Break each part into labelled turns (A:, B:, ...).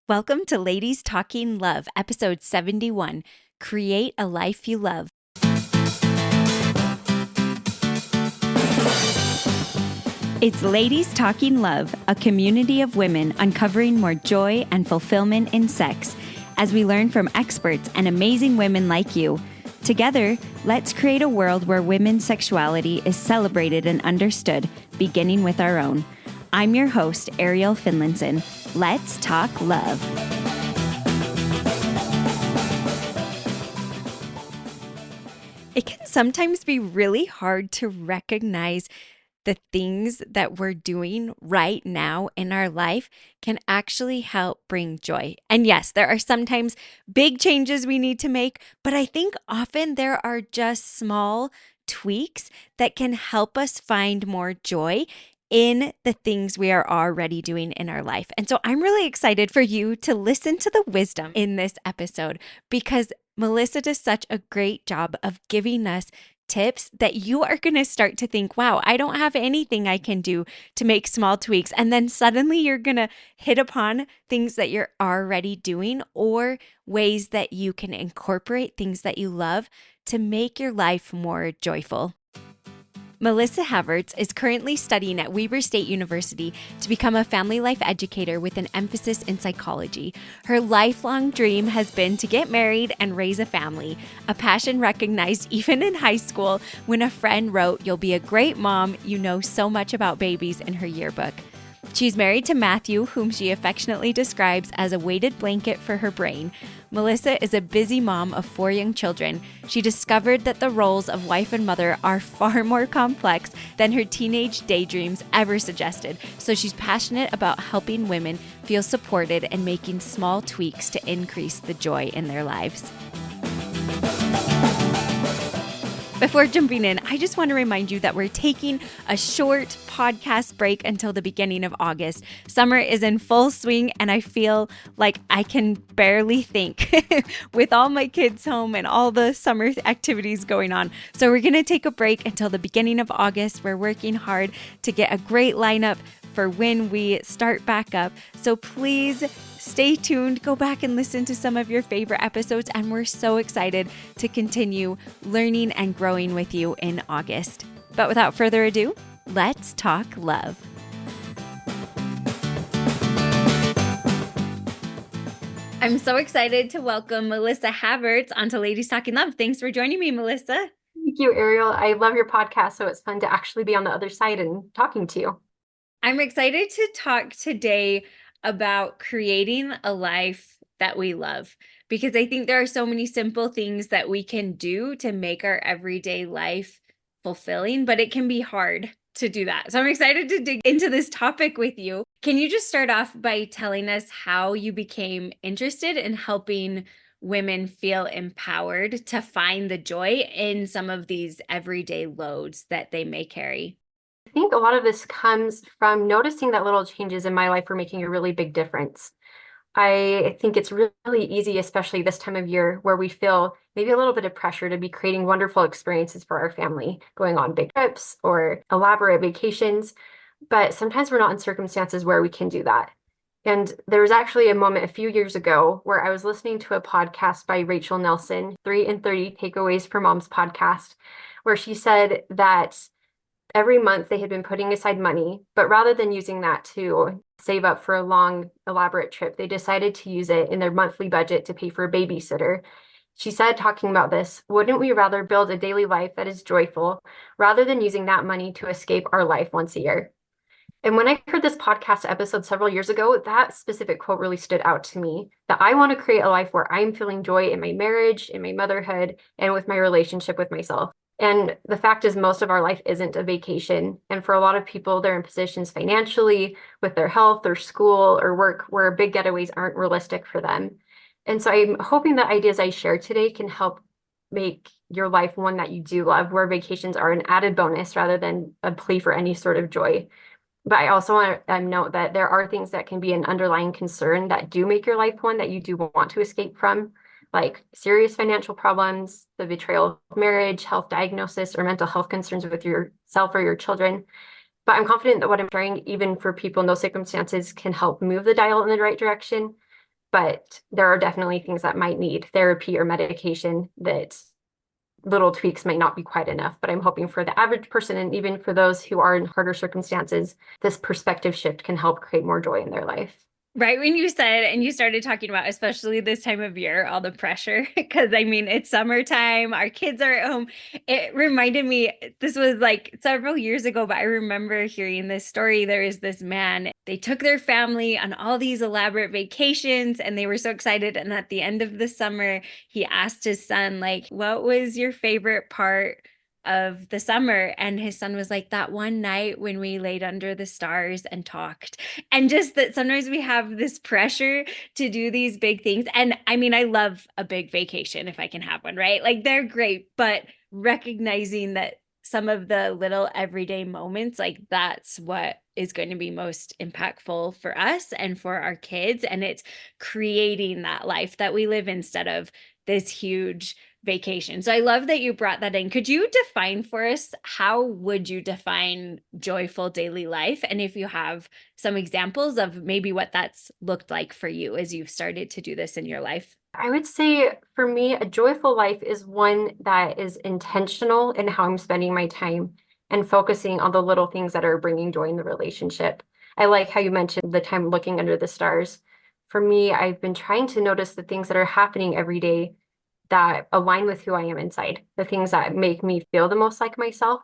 A: Welcome to Ladies Talking Love, episode 71, Create a Life You Love. It's Ladies Talking Love, a community of women uncovering more joy and fulfillment in sex as we learn from experts and amazing women like you. Together, let's create a world where women's sexuality is celebrated and understood, beginning with our own. I'm your host, Ariel Finlinson. Let's talk love. It can sometimes be really hard to recognize the things that we're doing right now in our life can actually help bring joy. And yes, there are sometimes big changes we need to make, but I think often there are just small tweaks that can help us find more joy in the things we are already doing in our life. And so I'm really excited for you to listen to the wisdom in this episode because Melissa does such a great job of giving us tips that you are going to start to think, wow, I don't have anything I can do to make small tweaks. And then suddenly you're going to hit upon things that you're already doing or ways that you can incorporate things that you love to make your life more joyful. Melissa Havertz is currently studying at Weber State University to become a family life educator with an emphasis in psychology. Her lifelong dream has been to get married and raise a family, a passion recognized even in high school when a friend wrote, "You'll be a great mom, you know so much about babies," in her yearbook. She's married to Matthew, whom she affectionately describes as a weighted blanket for her brain. Melissa is a busy mom of 4 young children. She discovered that the roles of wife and mother are far more complex than her teenage daydreams ever suggested. So she's passionate about helping women feel supported and making small tweaks to increase the joy in their lives. Before jumping in, I just want to remind you that we're taking a short podcast break until the beginning of August. Summer is in full swing and I feel like I can barely think with all my kids home and all the summer activities going on. So we're going to take a break until the beginning of August. We're working hard to get a great lineup for when we start back up. So please stay tuned, go back and listen to some of your favorite episodes, and we're so excited to continue learning and growing with you in August. But without further ado, let's talk love. I'm so excited to welcome Melissa Havertz onto Ladies Talking Love. Thanks for joining me, Melissa.
B: Thank you, Ariel. I love your podcast, so it's fun to actually be on the other side and talking to you.
A: I'm excited to talk today about creating a life that we love, because I think there are so many simple things that we can do to make our everyday life fulfilling, but it can be hard to do that. So I'm excited to dig into this topic with you. Can you just start off by telling us how you became interested in helping women feel empowered to find the joy in some of these everyday loads that they may carry?
B: I think a lot of this comes from noticing that little changes in my life are making a really big difference. I think it's really easy, especially this time of year, where we feel maybe a little bit of pressure to be creating wonderful experiences for our family, going on big trips or elaborate vacations. But sometimes we're not in circumstances where we can do that. And there was actually a moment a few years ago where I was listening to a podcast by Rachel Nelson, 3 in 30 Takeaways for Moms podcast, where she said that every month they had been putting aside money, but rather than using that to save up for a long, elaborate trip, they decided to use it in their monthly budget to pay for a babysitter. She said, talking about this, wouldn't we rather build a daily life that is joyful rather than using that money to escape our life once a year? And when I heard this podcast episode several years ago, that specific quote really stood out to me, that I want to create a life where I'm feeling joy in my marriage, in my motherhood, and with my relationship with myself. And the fact is, most of our life isn't a vacation. And for a lot of people, they're in positions financially, with their health or school or work, where big getaways aren't realistic for them. And so I'm hoping that ideas I share today can help make your life one that you do love, where vacations are an added bonus rather than a plea for any sort of joy. But I also want to note that there are things that can be an underlying concern that do make your life one that you do want to escape from, like serious financial problems, the betrayal of marriage, health diagnosis, or mental health concerns with yourself or your children. But I'm confident that what I'm sharing, even for people in those circumstances, can help move the dial in the right direction. but there are definitely things that might need therapy or medication that little tweaks might not be quite enough. But I'm hoping for the average person and even for those who are in harder circumstances, this perspective shift can help create more joy in their life.
A: Right when you said and you started talking about, especially this time of year, all the pressure, because I mean, it's summertime, our kids are at home. It reminded me, this was like several years ago, but I remember hearing this story. There is this man, they took their family on all these elaborate vacations and they were so excited. And at the end of the summer, he asked his son, like, what was your favorite part of the summer? And his son was like, that one night when we laid under the stars and talked. And just that sometimes we have this pressure to do these big things. And I mean, I love a big vacation if I can have one, right? Like they're great, but recognizing that some of the little everyday moments, like that's what is going to be most impactful for us and for our kids. And it's creating that life that we live instead of this huge vacation. So I love that you brought that in. Could you define for us, how would you define joyful daily life? And if you have some examples of maybe what that's looked like for you as you've started to do this in your life.
B: I would say for me, a joyful life is one that is intentional in how I'm spending my time and focusing on the little things that are bringing joy in the relationship. I like how you mentioned the time looking under the stars. For me, I've been trying to notice the things that are happening every day that align with who I am inside, the things that make me feel the most like myself.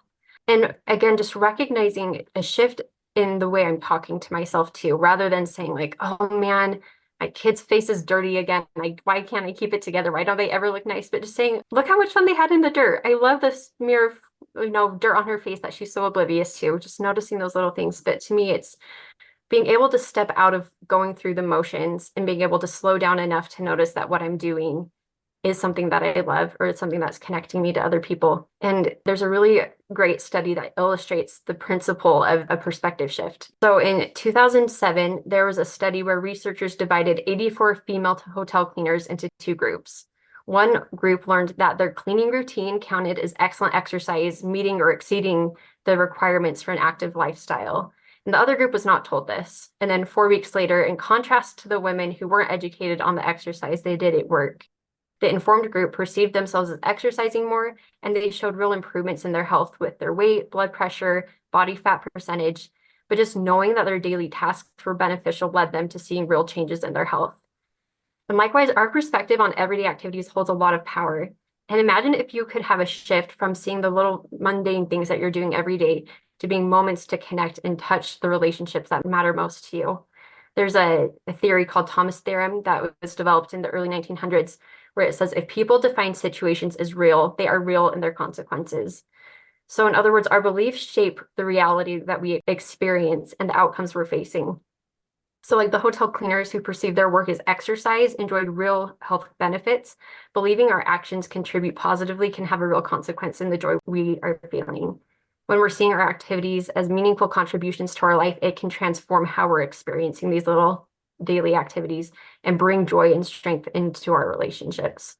B: And again, just recognizing a shift in the way I'm talking to myself too, rather than saying like, oh man, my kid's face is dirty again. Like, why can't I keep it together? Why don't they ever look nice? But just saying, look how much fun they had in the dirt. I love this smear of, dirt on her face that she's so oblivious to, just noticing those little things. But to me, it's being able to step out of going through the motions and being able to slow down enough to notice that what I'm doing is something that I love, or it's something that's connecting me to other people. And there's a really great study that illustrates the principle of a perspective shift. So in 2007, there was a study where researchers divided 84 female hotel cleaners into two groups. One group learned that their cleaning routine counted as excellent exercise, meeting or exceeding the requirements for an active lifestyle. And the other group was not told this. And then 4 weeks later, in contrast to the women who weren't educated on the exercise they did at work, the informed group perceived themselves as exercising more, and they showed real improvements in their health with their weight, blood pressure, body fat percentage. But just knowing that their daily tasks were beneficial led them to seeing real changes in their health. And likewise, our perspective on everyday activities holds a lot of power. And imagine if you could have a shift from seeing the little mundane things that you're doing every day to being moments to connect and touch the relationships that matter most to you. There's a theory called Thomas theorem that was developed in the early 1900s, where it says if people define situations as real, they are real in their consequences. So in other words, our beliefs shape the reality that we experience and the outcomes we're facing. So like the hotel cleaners who perceive their work as exercise enjoyed real health benefits. Believing our actions contribute positively can have a real consequence in the joy we are feeling. When we're seeing our activities as meaningful contributions to our life, it can transform how we're experiencing these little daily activities and bring joy and strength into our relationships.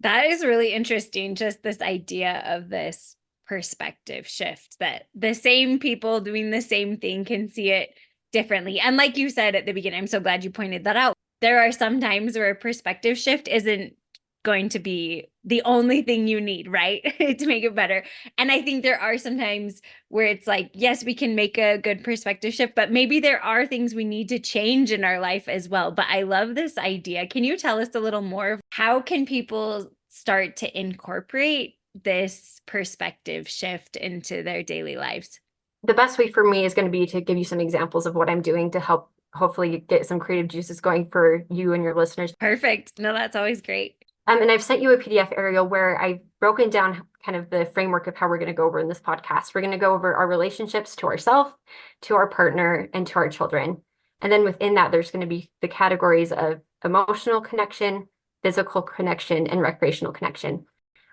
A: That is really interesting. Just this idea of this perspective shift, that the same people doing the same thing can see it differently. And like you said at the beginning, I'm so glad you pointed that out. There are some times where a perspective shift isn't going to be the only thing you need, right? To make it better. And I think there are some times where it's like, yes, we can make a good perspective shift, but maybe there are things we need to change in our life as well. But I love this idea. Can you tell us a little more of how can people start to incorporate this perspective shift into their daily lives?
B: The best way for me is going to be to give you some examples of what I'm doing to help hopefully get some creative juices going for you and your listeners.
A: Perfect. No, that's always great.
B: And I've sent you a PDF, Ariel, where I've broken down kind of the framework of how we're going to go over in this podcast. We're going to go over our relationships to ourselves, to our partner, and to our children. And then within that, there's going to be the categories of emotional connection, physical connection, and recreational connection.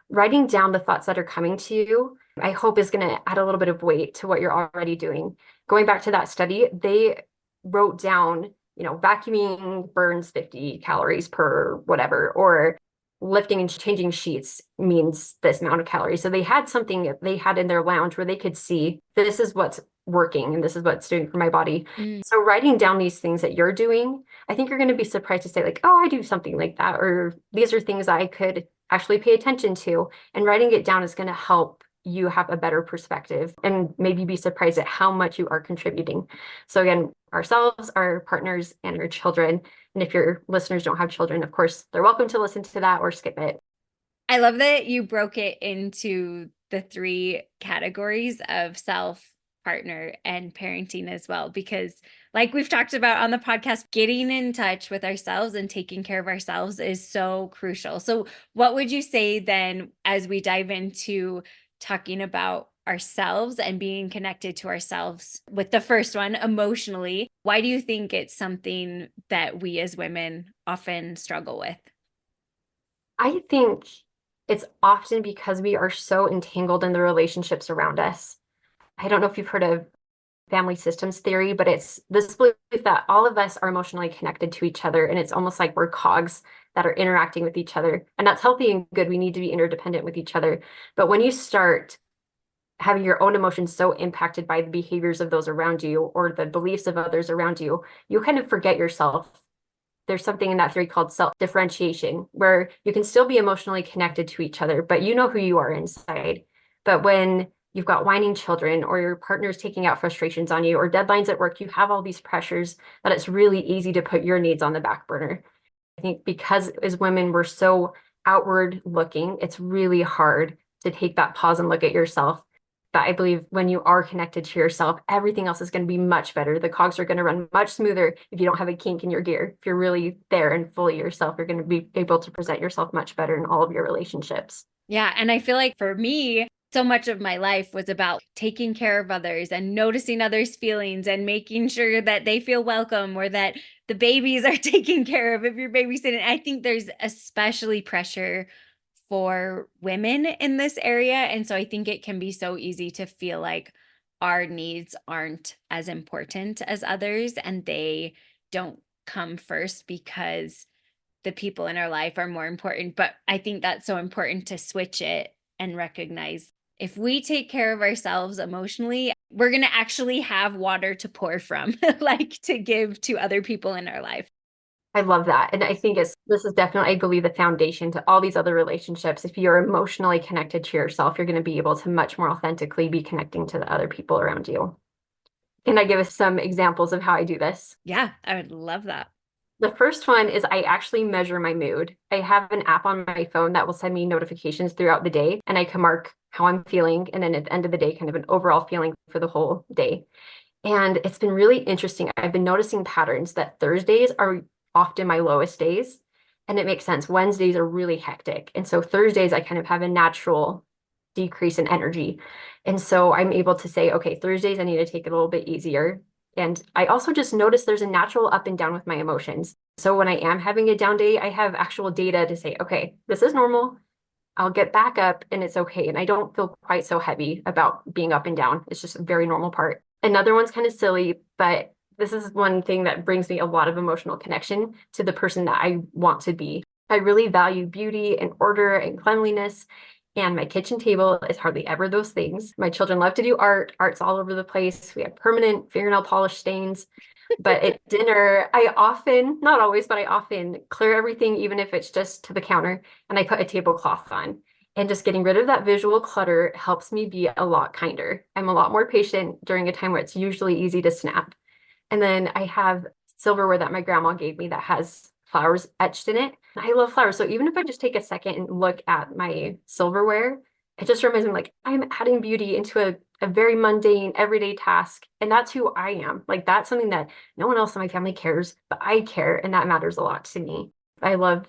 B: Writing down the thoughts that are coming to you, I hope is going to add a little bit of weight to what you're already doing. Going back to that study, they wrote down, vacuuming burns 50 calories per whatever, or lifting and changing sheets means this amount of calories. So they had something they had in their lounge where they could see this is what's working and this is what it's doing for my body.
A: Mm.
B: So writing down these things that you're doing, I think you're going to be surprised to say like, oh, I do something like that, or these are things I could actually pay attention to. And writing it down is going to help you have a better perspective and maybe be surprised at how much you are contributing. So again, ourselves, our partners, and our children. And if your listeners don't have children, of course, they're welcome to listen to that or skip it.
A: I love that you broke it into the three categories of self, partner, and parenting as well, because like we've talked about on the podcast, getting in touch with ourselves and taking care of ourselves is so crucial. So what would you say then as we dive into talking about ourselves and being connected to ourselves with the first one emotionally? Why do you think it's something that we as women often struggle with?
B: I think it's often because we are so entangled in the relationships around us. I don't know if you've heard of family systems theory, but it's this belief that all of us are emotionally connected to each other. And it's almost like we're cogs that are interacting with each other. And that's healthy and good. We need to be interdependent with each other. But when you start having your own emotions so impacted by the behaviors of those around you or the beliefs of others around you, you kind of forget yourself. There's something in that theory called self-differentiation, where you can still be emotionally connected to each other, but you know who you are inside. But when you've got whining children or your partner's taking out frustrations on you or deadlines at work, you have all these pressures that it's really easy to put your needs on the back burner. I think because as women, we're so outward looking, it's really hard to take that pause and look at yourself. But I believe when you are connected to yourself, everything else is going to be much better. The cogs are going to run much smoother if you don't have a kink in your gear. If you're really there and fully yourself, you're going to be able to present yourself much better in all of your relationships.
A: Yeah. And I feel like for me, so much of my life was about taking care of others and noticing others' feelings and making sure that they feel welcome or that the babies are taken care of if you're babysitting. I think there's especially pressure for women in this area. And so I think it can be so easy to feel like our needs aren't as important as others and they don't come first because the people in our life are more important. But I think that's so important to switch it and recognize if we take care of ourselves emotionally, we're going to actually have water to pour from, like to give to other people in our life.
B: I love that. And I think this is definitely, I believe, the foundation to all these other relationships. If you're emotionally connected to yourself, you're going to be able to much more authentically be connecting to the other people around you. Can I give us some examples of how I do this?
A: Yeah, I would love that.
B: The first one is I actually measure my mood. I have an app on my phone that will send me notifications throughout the day, and I can mark how I'm feeling, and then at the end of the day, kind of an overall feeling for the whole day. And it's been really interesting. I've been noticing patterns that Thursdays are often my lowest days, and it makes sense. Wednesdays are really hectic. And so Thursdays, I kind of have a natural decrease in energy. And so I'm able to say, okay, Thursdays, I need to take it a little bit easier. And I also just notice there's a natural up and down with my emotions. So when I am having a down day, I have actual data to say, okay, this is normal. I'll get back up and it's okay. And I don't feel quite so heavy about being up and down. It's just a very normal part. Another one's kind of silly, but this is one thing that brings me a lot of emotional connection to the person that I want to be. I really value beauty and order and cleanliness. And my kitchen table is hardly ever those things. My children love to do art. Art's all over the place. We have permanent fingernail polish stains. But at dinner, I often, not always, but I often clear everything, even if it's just to the counter, and I put a tablecloth on. And just getting rid of that visual clutter helps me be a lot kinder. I'm a lot more patient during a time where it's usually easy to snap. And then I have silverware that my grandma gave me that has flowers etched in it. I love flowers. So even if I just take a second and look at my silverware, it just reminds me like I'm adding beauty into a very mundane everyday task. And that's who I am. Like that's something that no one else in my family cares, but I care. And that matters a lot to me. I love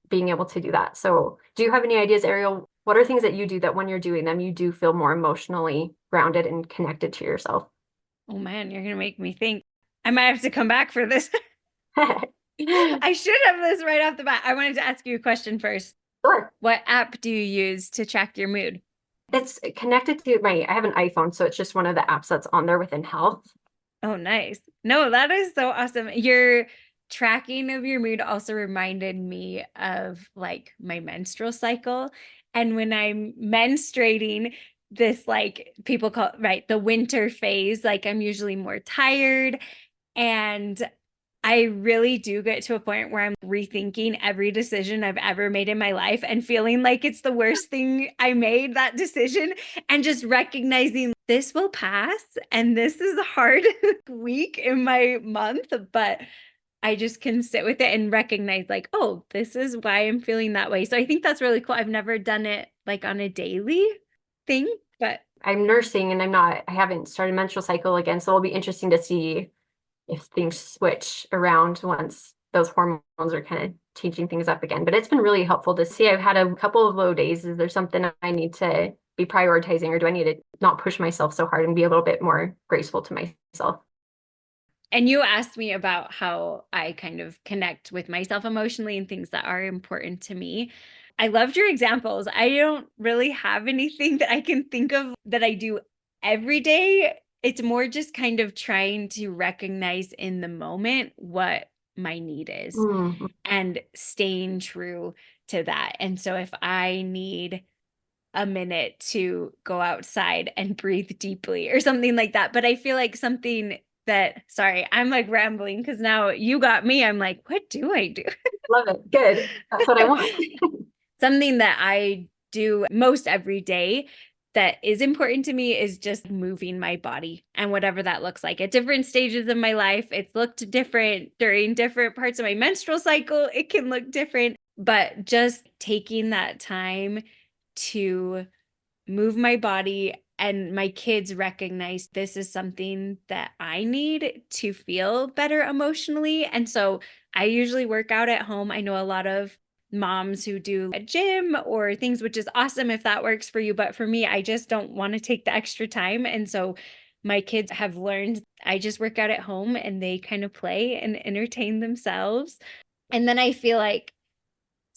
B: being able to do that. So do you have any ideas, Ariel? What are things that you do that when you're doing them, you do feel more emotionally grounded and connected to yourself?
A: Oh man, you're going to make me think. I might have to come back for this. I should have this right off the bat. I wanted to ask you a question first.
B: Sure.
A: What app do you use to track your mood?
B: It's connected to I have an iPhone, so it's just one of the apps that's on there within health.
A: Oh, nice. No, that is so awesome. Your tracking of your mood also reminded me of like my menstrual cycle. And when I'm menstruating, this, like, people call, right, the winter phase. Like, I'm usually more tired, and I really do get to a point where I'm rethinking every decision I've ever made in my life and feeling like it's the worst thing I made, that decision, and just recognizing this will pass and this is a hard week in my month, but I just can sit with it and recognize, like, oh, this is why I'm feeling that way. So I think that's really cool. I've never done it like on a daily thing, but
B: I'm nursing and I haven't started menstrual cycle again. So it'll be interesting to see if things switch around once those hormones are kind of changing things up again. But it's been really helpful to see. I've had a couple of low days. Is there something I need to be prioritizing, or do I need to not push myself so hard and be a little bit more graceful to myself?
A: and you asked me about how I kind of connect with myself emotionally and things that are important to me. I loved your examples. I don't really have anything that I can think of that I do every day. It's more just kind of trying to recognize in the moment what my need is
B: Mm,
A: and staying true to that. And so if I need a minute to go outside and breathe deeply or something like that. But I feel like something that, sorry, I'm like rambling because now you got me. I'm like, what do I do?
B: love it. Good. That's what I want.
A: Something that I do most every day that is important to me is just moving my body and whatever that looks like at different stages of my life. It's looked different during different parts of my menstrual cycle. It can look different, but just taking that time to move my body, and my kids recognize this is something that I need to feel better emotionally. And so I usually work out at home. I know a lot of moms who do a gym or things, which is awesome if that works for you. But for me, I just don't want to take the extra time. And so my kids have learned I just work out at home and they kind of play and entertain themselves. And then I feel like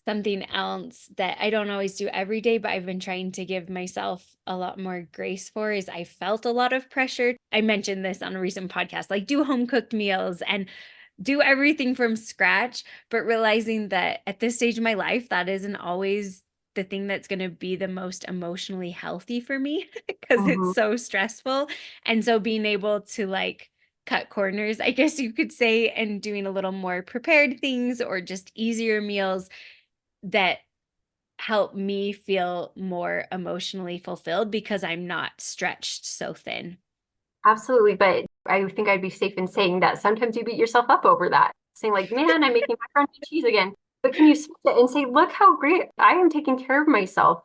A: something else that I don't always do every day, but I've been trying to give myself a lot more grace for is I felt a lot of pressure. I mentioned this on a recent podcast, like do home cooked meals and do everything from scratch, but realizing that at this stage of my life, that isn't always the thing that's going to be the most emotionally healthy for me because it's
B: Mhm.
A: so stressful. And so being able to like cut corners, I guess you could say, and doing a little more prepared things or just easier meals that help me feel more emotionally fulfilled because I'm not stretched so thin.
B: Absolutely. But I think I'd be safe in saying that sometimes you beat yourself up over that, saying like, man, I'm making macaroni and cheese again. But can you switch it and say, look how great I am taking care of myself?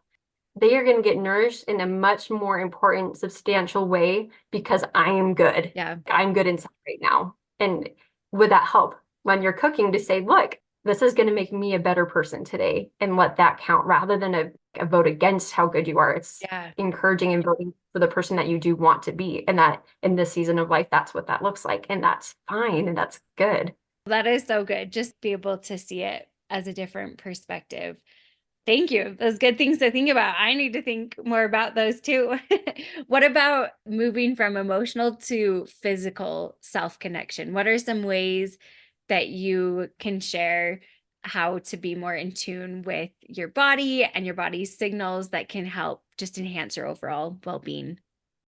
B: They are going to get nourished in a much more important, substantial way because I am good.
A: Yeah.
B: I'm good inside right now. And would that help when you're cooking to say, look, this is going to make me a better person today and let that count rather than a vote against how good you are. It's
A: Yeah.
B: encouraging and voting for the person that you do want to be. And that in this season of life, that's what that looks like. And that's fine. And that's good.
A: That is so good. Just be able to see it as a different perspective. Thank you. Those good things to think about. I need to think more about those too. What about moving from emotional to physical self connection? What are some ways that you can share how to be more in tune with your body and your body's signals that can help just enhance your overall well being?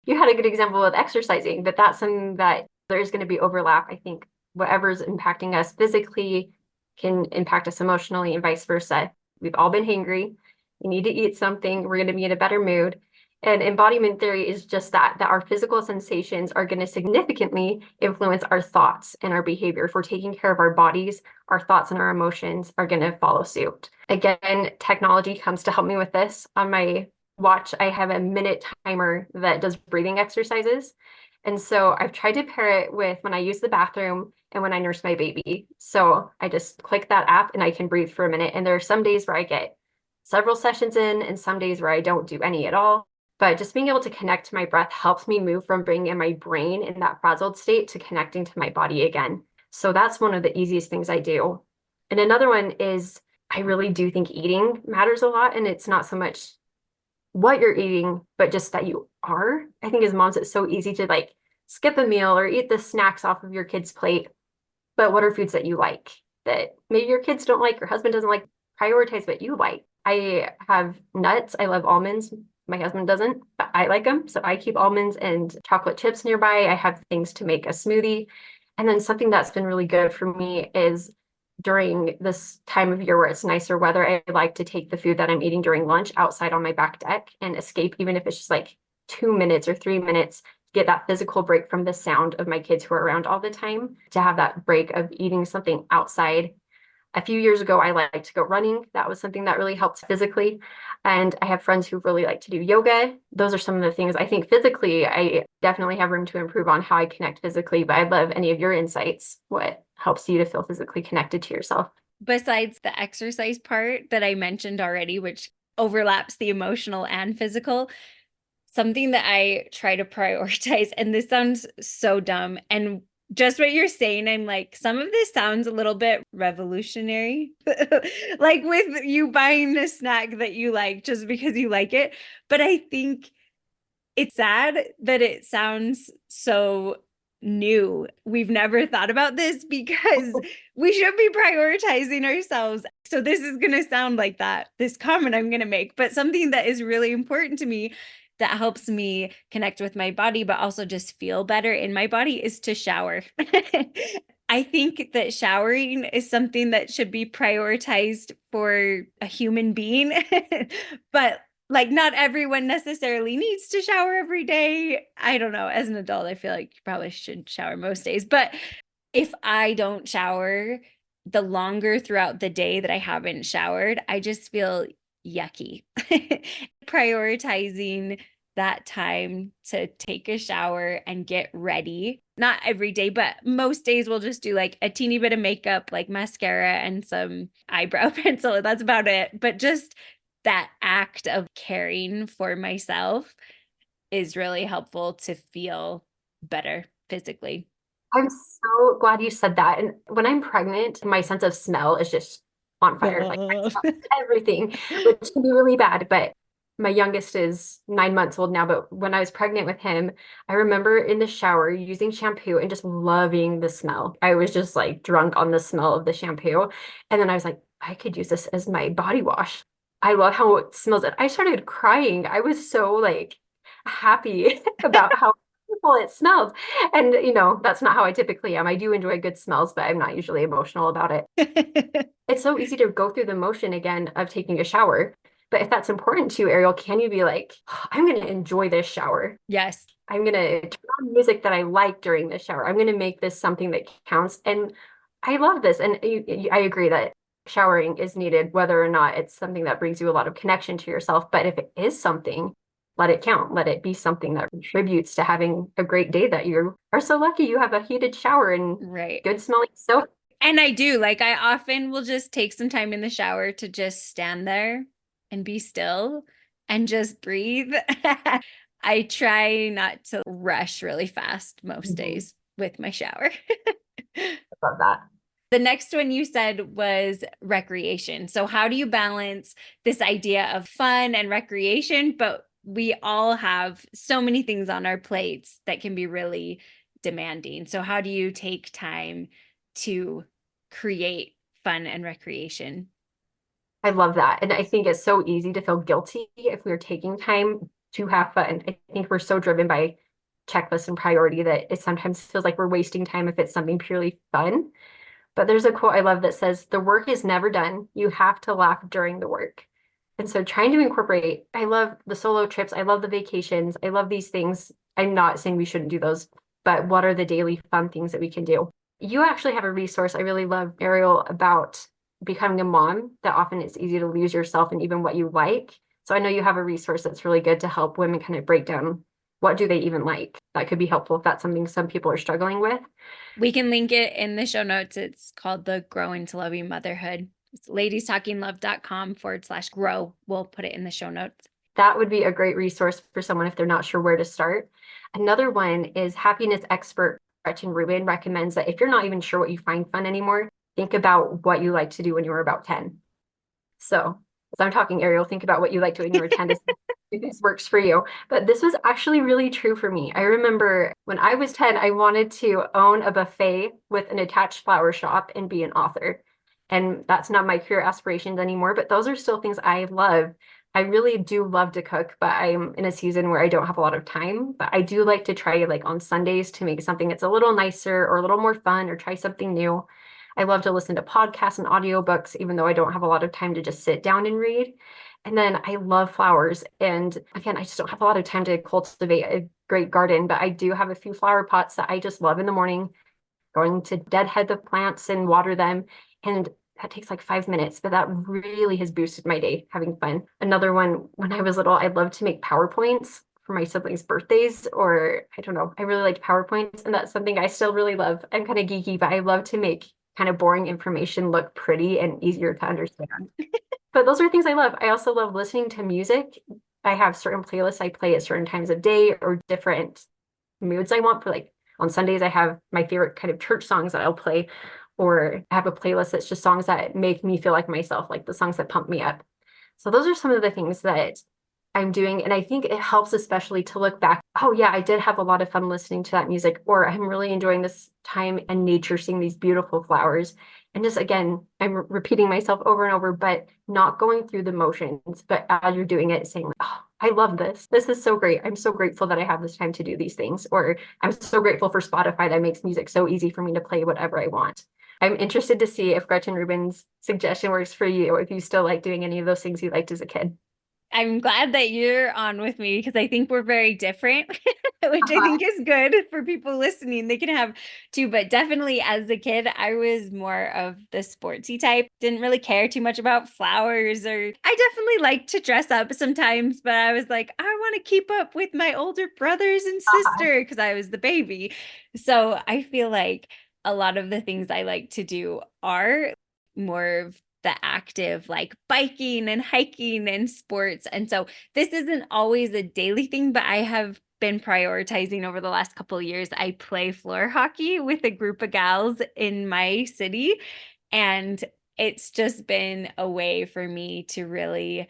B: You had a good example with exercising, but that's something that there's going to be overlap. I think whatever's impacting us physically can impact us emotionally and vice versa. We've all been hangry. We need to eat something. We're going to be in a better mood. And embodiment theory is just that our physical sensations are going to significantly influence our thoughts and our behavior. If we're taking care of our bodies, our thoughts and our emotions are going to follow suit. Again, technology comes to help me with this. On my watch, I have a minute timer that does breathing exercises. And so I've tried to pair it with when I use the bathroom and when I nurse my baby. So I just click that app and I can breathe for a minute. And there are some days where I get several sessions in and some days where I don't do any at all. But just being able to connect to my breath helps me move from being in my brain in that frazzled state to connecting to my body again. So that's one of the easiest things I do. And another one is I really do think eating matters a lot. And it's not so much what you're eating, but just that you are. I think as moms, it's so easy to like skip a meal or eat the snacks off of your kid's plate. But what are foods that you like that maybe your kids don't like, your husband doesn't like? Prioritize what you like. I have nuts. I love almonds. My husband doesn't, but I like them. So I keep almonds and chocolate chips nearby. I have things to make a smoothie. And then something that's been really good for me is during this time of year where it's nicer weather, I like to take the food that I'm eating during lunch outside on my back deck and escape, even if it's just like 2 minutes or 3 minutes, get that physical break from the sound of my kids who are around all the time, to have that break of eating something outside. A few years ago, I liked to go running. That was something that really helped physically. And I have friends who really like to do yoga. Those are some of the things I think physically, I definitely have room to improve on how I connect physically, but I'd love any of your insights. What helps you to feel physically connected to yourself?
A: Besides the exercise part that I mentioned already, which overlaps the emotional and physical, something that I try to prioritize, and this sounds so dumb, and just what you're saying, I'm like, some of this sounds a little bit revolutionary. Like with you buying a snack that you like just because you like it. But I think it's sad that it sounds so new. We've never thought about this because we should be prioritizing ourselves. So this is going to sound like that, this comment I'm going to make, but something that is really important to me that helps me connect with my body, but also just feel better in my body is to shower. I think that showering is something that should be prioritized for a human being, but like not everyone necessarily needs to shower every day. I don't know. As an adult, I feel like you probably should shower most days. But if I don't shower, the longer throughout the day that I haven't showered, I just feel yucky. Prioritizing that time to take a shower and get ready. Not every day, but most days we'll just do like a teeny bit of makeup, like mascara and some eyebrow pencil. That's about it. But just that act of caring for myself is really helpful to feel better physically.
B: I'm so glad you said that. And when I'm pregnant, my sense of smell is just on fire. Like I
A: Oh.
B: smell everything, which can be really bad. But my youngest is 9 months old now. But when I was pregnant with him, I remember in the shower using shampoo and just loving the smell. I was just like drunk on the smell of the shampoo. And then I was like, I could use this as my body wash. I love how it smells. And I started crying. I was so like happy about how beautiful it smelled. And that's not how I typically am. I do enjoy good smells, but I'm not usually emotional about it. It's so easy to go through the motion again of taking a shower. But if that's important to you, Ariel, can you be like, "Oh, I'm going to enjoy this shower.
A: Yes.
B: I'm going to turn on music that I like during this shower. I'm going to make this something that counts." And I love this. And I agree that showering is needed, whether or not it's something that brings you a lot of connection to yourself. But if it is something, let it count. Let it be something that contributes to having a great day, that you are so lucky you have a heated shower and
A: Right.
B: good smelling soap.
A: And I do, like, I often will just take some time in the shower to just stand there and be still and just breathe. I try not to rush really fast most
B: Mhm.
A: days with my shower.
B: Love that.
A: The next one you said was recreation. So, how do you balance this idea of fun and recreation? But we all have so many things on our plates that can be really demanding. So, how do you take time to create fun and recreation?
B: I love that. And I think it's so easy to feel guilty if we're taking time to have fun. I think we're so driven by checklist and priority that it sometimes feels like we're wasting time if it's something purely fun. But there's a quote I love that says, "The work is never done. You have to laugh during the work." And so trying to incorporate, I love the solo trips. I love the vacations. I love these things. I'm not saying we shouldn't do those, but what are the daily fun things that we can do? You actually have a resource I really love, Ariel, about becoming a mom, that often it's easy to lose yourself and even what you like. So I know you have a resource that's really good to help women kind of break down what do they even like. That could be helpful if that's something some people are struggling with.
A: We can link it in the show notes. It's called the Grow into Loving Motherhood. It's ladiestalkinglove.com/grow. We'll put it in the show notes.
B: That would be a great resource for someone if they're not sure where to start. Another one is happiness expert Gretchen Rubin recommends that if you're not even sure what you find fun anymore, think about what you like to do when you were about 10. So as I'm talking, Ariel, think about what you liked when you were 10 to see if this works for you. But this was actually really true for me. I remember when I was 10, I wanted to own a buffet with an attached flower shop and be an author. And that's not my career aspirations anymore, but those are still things I love. I really do love to cook, but I'm in a season where I don't have a lot of time. But I do like to try like on Sundays to make something that's a little nicer or a little more fun or try something new. I love to listen to podcasts and audiobooks, even though I don't have a lot of time to just sit down and read. And then I love flowers. And again, I just don't have a lot of time to cultivate a great garden, but I do have a few flower pots that I just love in the morning, going to deadhead the plants and water them. And that takes like 5 minutes, but that really has boosted my day having fun. Another one, when I was little, I loved to make PowerPoints for my siblings' birthdays, or I don't know, I really liked PowerPoints, and that's something I still really love. I'm kind of geeky, but I love to make kind of boring information look pretty and easier to understand. But those are things I love. I also love listening to music. I have certain playlists I play at certain times of day or different moods I want for like on Sundays, I have my favorite kind of church songs that I'll play, or I have a playlist that's just songs that make me feel like myself, like the songs that pump me up. So those are some of the things that I'm doing. And I think it helps especially to look back. Oh yeah, I did have a lot of fun listening to that music, or I'm really enjoying this time in nature, seeing these beautiful flowers. And just again, I'm repeating myself over and over, but not going through the motions, but as you're doing it, saying, oh, I love this. This is so great. I'm so grateful that I have this time to do these things. Or I'm so grateful for Spotify that makes music so easy for me to play whatever I want. I'm interested to see if Gretchen Rubin's suggestion works for you, if you still like doing any of those things you liked as a kid.
A: I'm glad that you're on with me because I think we're very different, which I
B: Uh-huh.
A: think is good for people listening. They can have two, but definitely as a kid, I was more of the sportsy type. Didn't really care too much about flowers, or I definitely liked to dress up sometimes, but I was like, I want to keep up with my older brothers and
B: Uh-huh.
A: sister because I was the baby. So I feel like a lot of the things I like to do are more of the active, like biking and hiking and sports. And so this isn't always a daily thing, but I have been prioritizing over the last couple of years. I play floor hockey with a group of gals in my city, and it's just been a way for me to really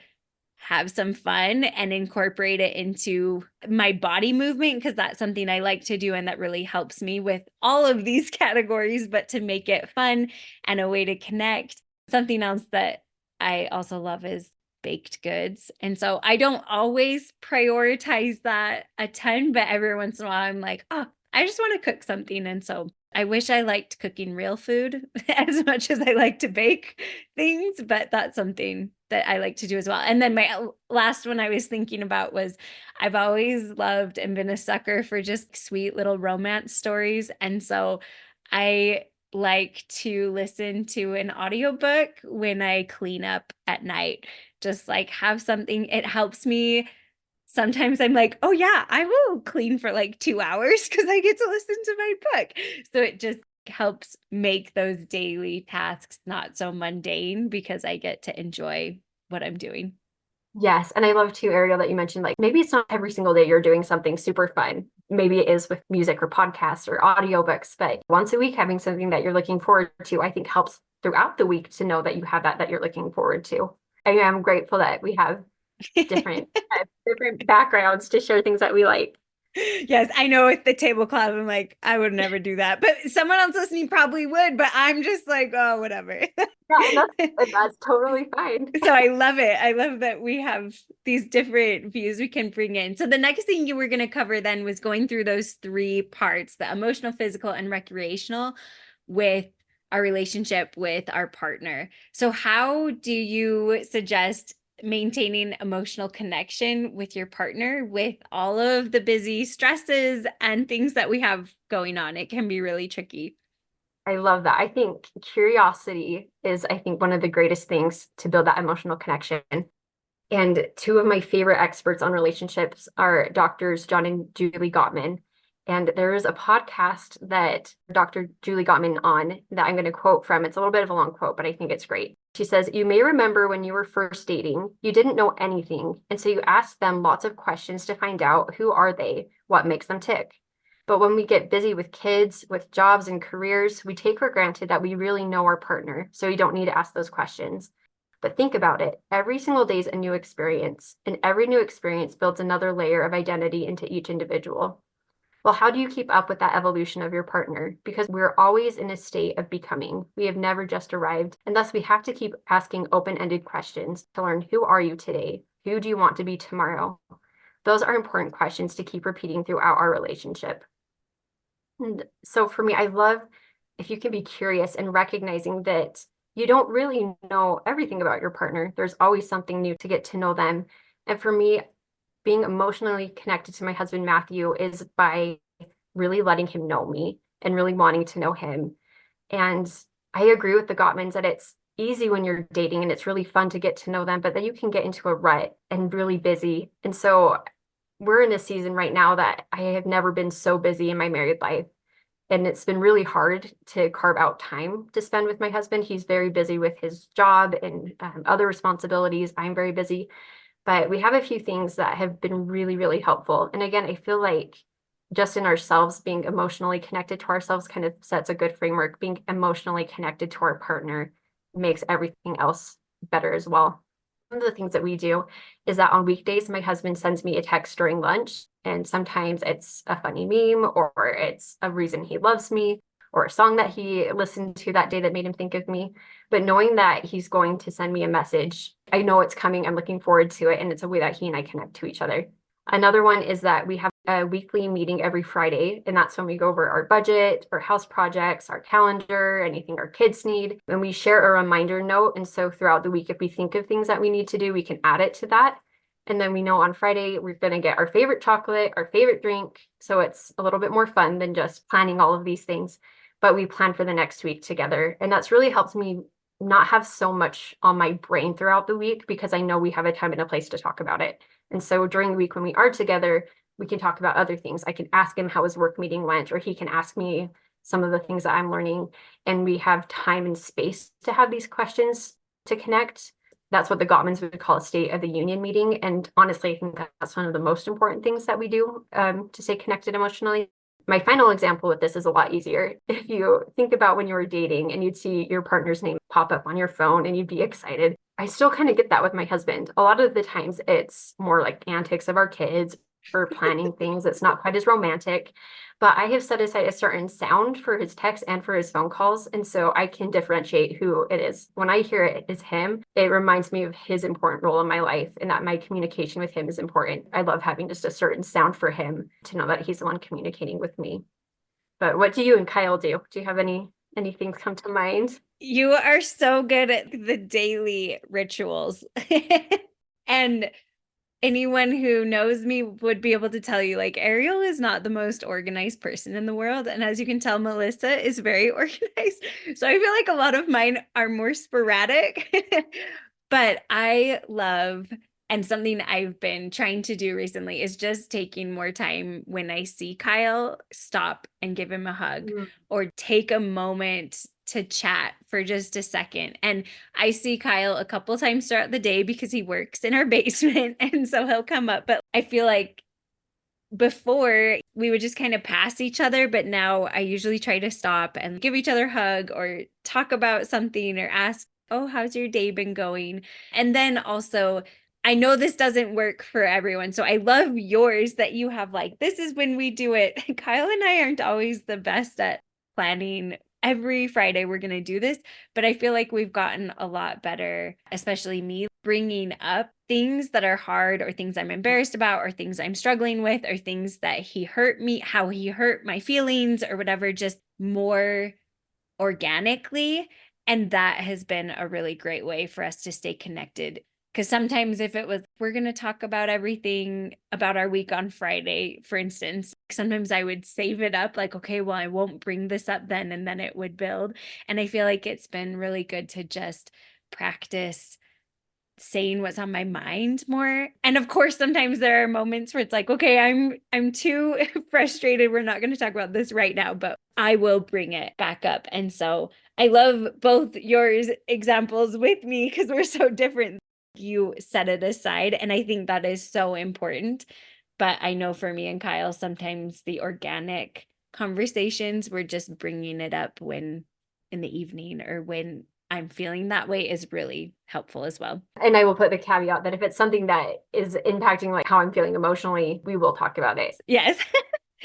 A: have some fun and incorporate it into my body movement because that's something I like to do and that really helps me with all of these categories, but to make it fun and a way to connect. Something else that I also love is baked goods. And so I don't always prioritize that a ton, but every once in a while I'm like, oh, I just want to cook something. And so I wish I liked cooking real food as much as I like to bake things, but that's something that I like to do as well. And then my last one I was thinking about was I've always loved and been a sucker for just sweet little romance stories. And so I like to listen to an audiobook when I clean up at night. Just like have something, it helps me. Sometimes I'm like, oh yeah, I will clean for like 2 hours because I get to listen to my book. So it just helps make those daily tasks not so mundane because I get to enjoy what I'm doing.
B: Yes, and I love too, Ariel, that you mentioned like maybe it's not every single day you're doing something super fun. Maybe it is with music or podcasts or audiobooks, but once a week having something that you're looking forward to, I think helps throughout the week to know that you have that you're looking forward to. I am grateful that we have different backgrounds to share things that we like.
A: Yes, I know with the tablecloth, I'm like, I would never do that. But someone else listening probably would, but I'm just like, oh, whatever.
B: Yeah, and that's totally fine.
A: So I love it. I love that we have these different views we can bring in. So the next thing you were going to cover then was going through those three parts, the emotional, physical, and recreational with our relationship with our partner. So how do you suggest maintaining emotional connection with your partner with all of the busy stresses and things that we have going on? It can be really tricky.
B: I love that. I think curiosity is, I think, one of the greatest things to build that emotional connection. And two of my favorite experts on relationships are doctors John and Julie Gottman. And there is a podcast that Dr. Julie Gottman on that I'm going to quote from. It's a little bit of a long quote, but I think it's great. She says, "You may remember when you were first dating, you didn't know anything. And so you asked them lots of questions to find out who are they, what makes them tick. But when we get busy with kids, with jobs and careers, we take for granted that we really know our partner. So you don't need to ask those questions. But think about it. Every single day is a new experience, and every new experience builds another layer of identity into each individual. Well, how do you keep up with that evolution of your partner? Because we're always in a state of becoming. We have never just arrived, and thus we have to keep asking open-ended questions to learn who are you today? Who do you want to be tomorrow? Those are important questions to keep repeating throughout our relationship. And so for me, I love if you can be curious and recognizing that you don't really know everything about your partner. There's always something new to get to know them. And for me, being emotionally connected to my husband, Matthew, is by really letting him know me and really wanting to know him. And I agree with the Gottmans that it's easy when you're dating and it's really fun to get to know them, but then you can get into a rut and really busy. And so we're in a season right now that I have never been so busy in my married life. And it's been really hard to carve out time to spend with my husband. He's very busy with his job and other responsibilities. I'm very busy, but we have a few things that have been really, really helpful. And again, I feel like just in ourselves, being emotionally connected to ourselves kind of sets a good framework. Being emotionally connected to our partner makes everything else better as well. One of the things that we do is that on weekdays, my husband sends me a text during lunch, and sometimes it's a funny meme or it's a reason he loves me or a song that he listened to that day that made him think of me. But knowing that he's going to send me a message, I know it's coming. I'm looking forward to it, and it's a way that he and I connect to each other. Another one is that we have a weekly meeting every Friday, and that's when we go over our budget, our house projects, our calendar, anything our kids need, and we share a reminder note. And so throughout the week, if we think of things that we need to do, we can add it to that. And then we know on Friday, we're going to get our favorite chocolate, our favorite drink. So it's a little bit more fun than just planning all of these things, but we plan for the next week together. And that's really helped me not have so much on my brain throughout the week because I know we have a time and a place to talk about it. And so during the week when we are together, we can talk about other things. I can ask him how his work meeting went, or he can ask me some of the things that I'm learning. And we have time and space to have these questions to connect. That's what the Gottmans would call a State of the Union meeting. And honestly, I think that's one of the most important things that we do to stay connected emotionally. My final example with this is a lot easier. If you think about when you were dating and you'd see your partner's name pop up on your phone and you'd be excited. I still kind of get that with my husband. A lot of the times it's more like antics of our kids or planning things. It's not quite as romantic, but I have set aside a certain sound for his texts and for his phone calls. And so I can differentiate who it is. When I hear it is him, it reminds me of his important role in my life and that my communication with him is important. I love having just a certain sound for him to know that he's the one communicating with me. But what do you and Kyle do? Do you have anything come to mind?
A: You are so good at the daily rituals. And anyone who knows me would be able to tell you, like, Ariel is not the most organized person in the world. And as you can tell, Melissa is very organized. So I feel like a lot of mine are more sporadic. But I love, and something I've been trying to do recently is just taking more time when I see Kyle, stop and give him a hug or take a moment to chat for just a second. And I see Kyle a couple times throughout the day because he works in our basement. And so he'll come up. But I feel like before we would just kind of pass each other, but now I usually try to stop and give each other a hug or talk about something or ask, oh, how's your day been going? And then also, I know this doesn't work for everyone. So I love yours that you have like, this is when we do it. Kyle and I aren't always the best at planning. Every Friday we're going to do this, but I feel like we've gotten a lot better, especially me, bringing up things that are hard or things I'm embarrassed about or things I'm struggling with or things that he hurt me, how he hurt my feelings or whatever, just more organically. And that has been a really great way for us to stay connected. Because sometimes if it was, we're going to talk about everything about our week on Friday, for instance, sometimes I would save it up like, okay, well, I won't bring this up then, and then it would build. And I feel like it's been really good to just practice saying what's on my mind more. And of course, sometimes there are moments where it's like, okay, I'm too frustrated. We're not going to talk about this right now, but I will bring it back up. And so I love both yours examples with me because we're so different. You set it aside. And I think that is so important. But I know for me and Kyle, sometimes the organic conversations, we're just bringing it up when in the evening or when I'm feeling that way is really helpful as well.
B: And I will put the caveat that if it's something that is impacting like how I'm feeling emotionally, we will talk about it.
A: Yes.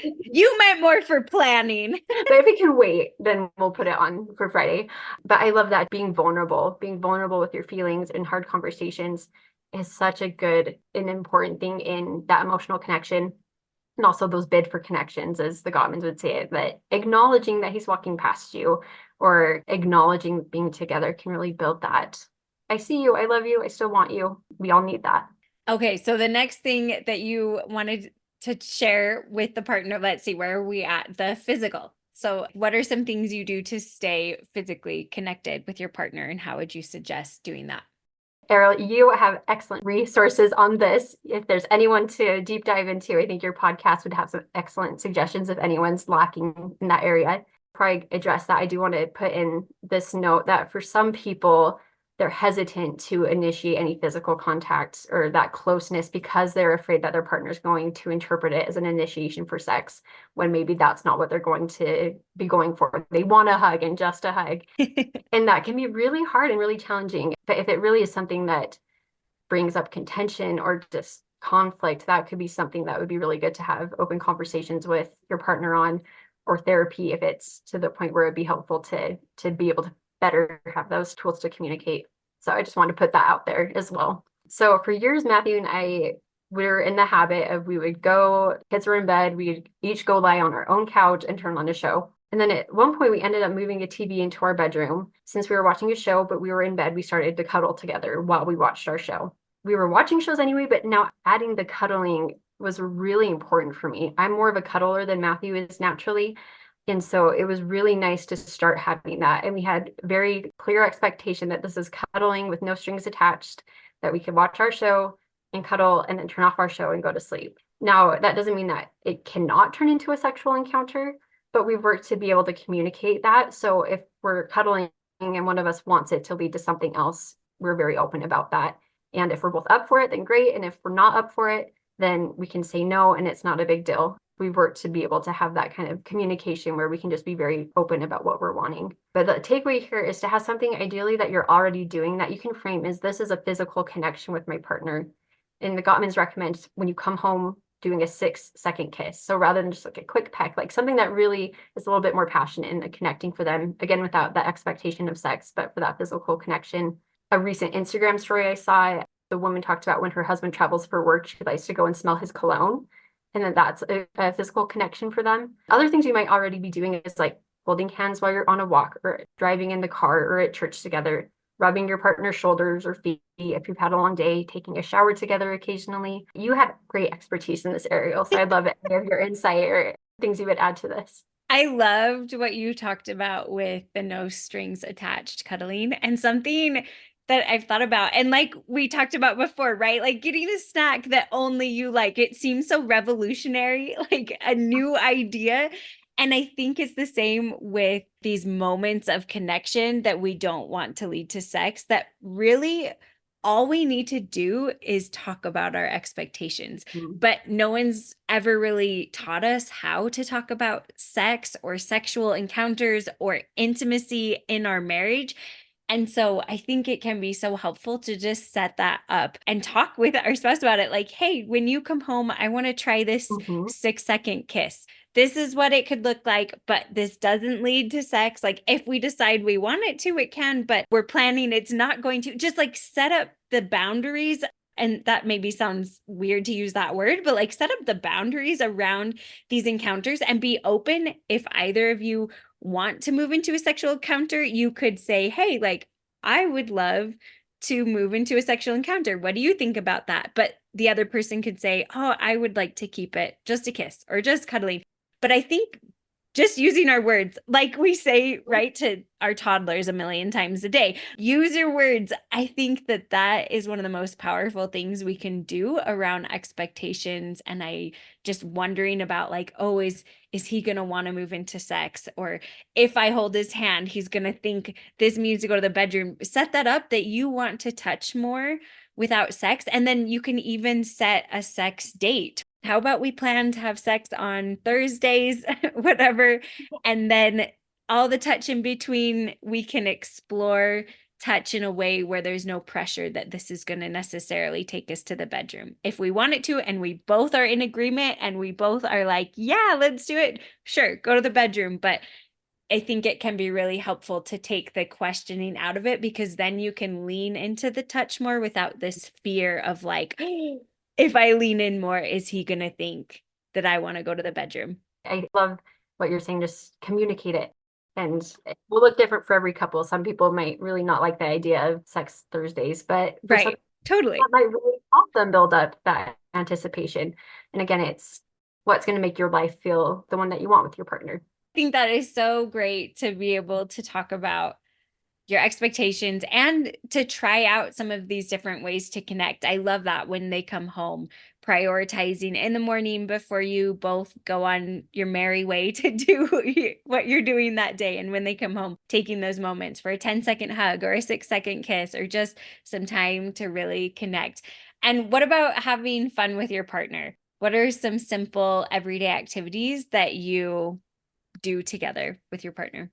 A: You meant more for planning.
B: But if it can wait, then we'll put it on for Friday. But I love that being vulnerable with your feelings in hard conversations is such a good and important thing in that emotional connection. And also those bid for connections, as the Gottmans would say it, that acknowledging that he's walking past you or acknowledging being together can really build that. I see you, I love you, I still want you. We all need that.
A: Okay, so the next thing that you wanted to share with the partner, let's see, where are we at? The physical. So, what are some things you do to stay physically connected with your partner, and how would you suggest doing that?
B: Errol, you have excellent resources on this. If there's anyone to deep dive into, I think your podcast would have some excellent suggestions if anyone's lacking in that area. Before I address that, I do want to put in this note that for some people, they're hesitant to initiate any physical contact or that closeness because they're afraid that their partner's going to interpret it as an initiation for sex, when maybe that's not what they're going to be going for. They want a hug and just a hug. And that can be really hard and really challenging. But if it really is something that brings up contention or just conflict, that could be something that would be really good to have open conversations with your partner on, or therapy if it's to the point where it'd be helpful to be able to better have those tools to communicate. So I just want to put that out there as well. So for years, Matthew and I were in the habit of, we would go, kids were in bed, we'd each go lie on our own couch and turn on a show. And then at one point, we ended up moving a TV into our bedroom. Since we were watching a show, but we were in bed, we started to cuddle together while we watched our show. We were watching shows anyway, but now adding the cuddling was really important for me. I'm more of a cuddler than Matthew is naturally. And so it was really nice to start having that. And we had very clear expectation that this is cuddling with no strings attached, that we could watch our show and cuddle and then turn off our show and go to sleep. Now, that doesn't mean that it cannot turn into a sexual encounter, but we've worked to be able to communicate that. So if we're cuddling and one of us wants it to lead to something else, we're very open about that. And if we're both up for it, then great. And if we're not up for it, then we can say no, and it's not a big deal. We've worked to be able to have that kind of communication where we can just be very open about what we're wanting. But the takeaway here is to have something ideally that you're already doing that you can frame as, this is a physical connection with my partner. And the Gottmans recommend when you come home, doing a 6-second kiss. So rather than just like a quick peck, like something that really is a little bit more passionate and connecting for them, again, without that expectation of sex, but for that physical connection. A recent Instagram story I saw, the woman talked about when her husband travels for work, she likes to go and smell his cologne. And then that's a physical connection for them. Other things you might already be doing is like holding hands while you're on a walk or driving in the car or at church together, rubbing your partner's shoulders or feet if you've had a long day, taking a shower together occasionally. You have great expertise in this area, so I'd love it if you have your insight or things you would add to this.
A: I loved what you talked about with the no strings attached cuddling, and something that I've thought about. And like we talked about before, right? Like getting a snack that only you like. It seems so revolutionary, like a new idea. And I think it's the same with these moments of connection that we don't want to lead to sex, that really all we need to do is talk about our expectations. But no one's ever really taught us how to talk about sex or sexual encounters or intimacy in our marriage. And so I think it can be so helpful to just set that up and talk with our spouse about it. Like, hey, when you come home, I want to try this 6-second kiss. This is what it could look like, but this doesn't lead to sex. Like if we decide we want it to, it can, but we're planning it's not going to. Just like set up the boundaries. And that maybe sounds weird to use that word, but like set up the boundaries around these encounters and be open. If either of you want to move into a sexual encounter, you could say, hey, like, I would love to move into a sexual encounter. What do you think about that? But the other person could say, oh, I would like to keep it just a kiss or just cuddling. But I think just using our words, like we say, right, to our toddlers a million times a day, use your words. I think that that is one of the most powerful things we can do around expectations. And I just wondering about like, oh, is he going to want to move into sex? Or if I hold his hand, he's going to think this means to go to the bedroom. Set that up that you want to touch more without sex. And then you can even set a sex date. How about we plan to have sex on Thursdays, whatever, and then all the touch in between, we can explore touch in a way where there's no pressure that this is going to necessarily take us to the bedroom. If we want it to, and we both are in agreement and we both are like, yeah, let's do it. Sure, go to the bedroom. But I think it can be really helpful to take the questioning out of it because then you can lean into the touch more without this fear of like, if I lean in more, is he going to think that I want to go to the bedroom?
B: I love what you're saying, just communicate it. And it will look different for every couple. Some people might really not like the idea of sex Thursdays, but for some,
A: Right. Totally.
B: that might really help them build up that anticipation. And again, it's what's going to make your life feel the one that you want with your partner.
A: I think that is so great to be able to talk about your expectations and to try out some of these different ways to connect. I love that when they come home, prioritizing in the morning before you both go on your merry way to do what you're doing that day. And when they come home, taking those moments for a 10-second hug or a 6-second kiss or just some time to really connect. And what about having fun with your partner? What are some simple everyday activities that you do together with your partner?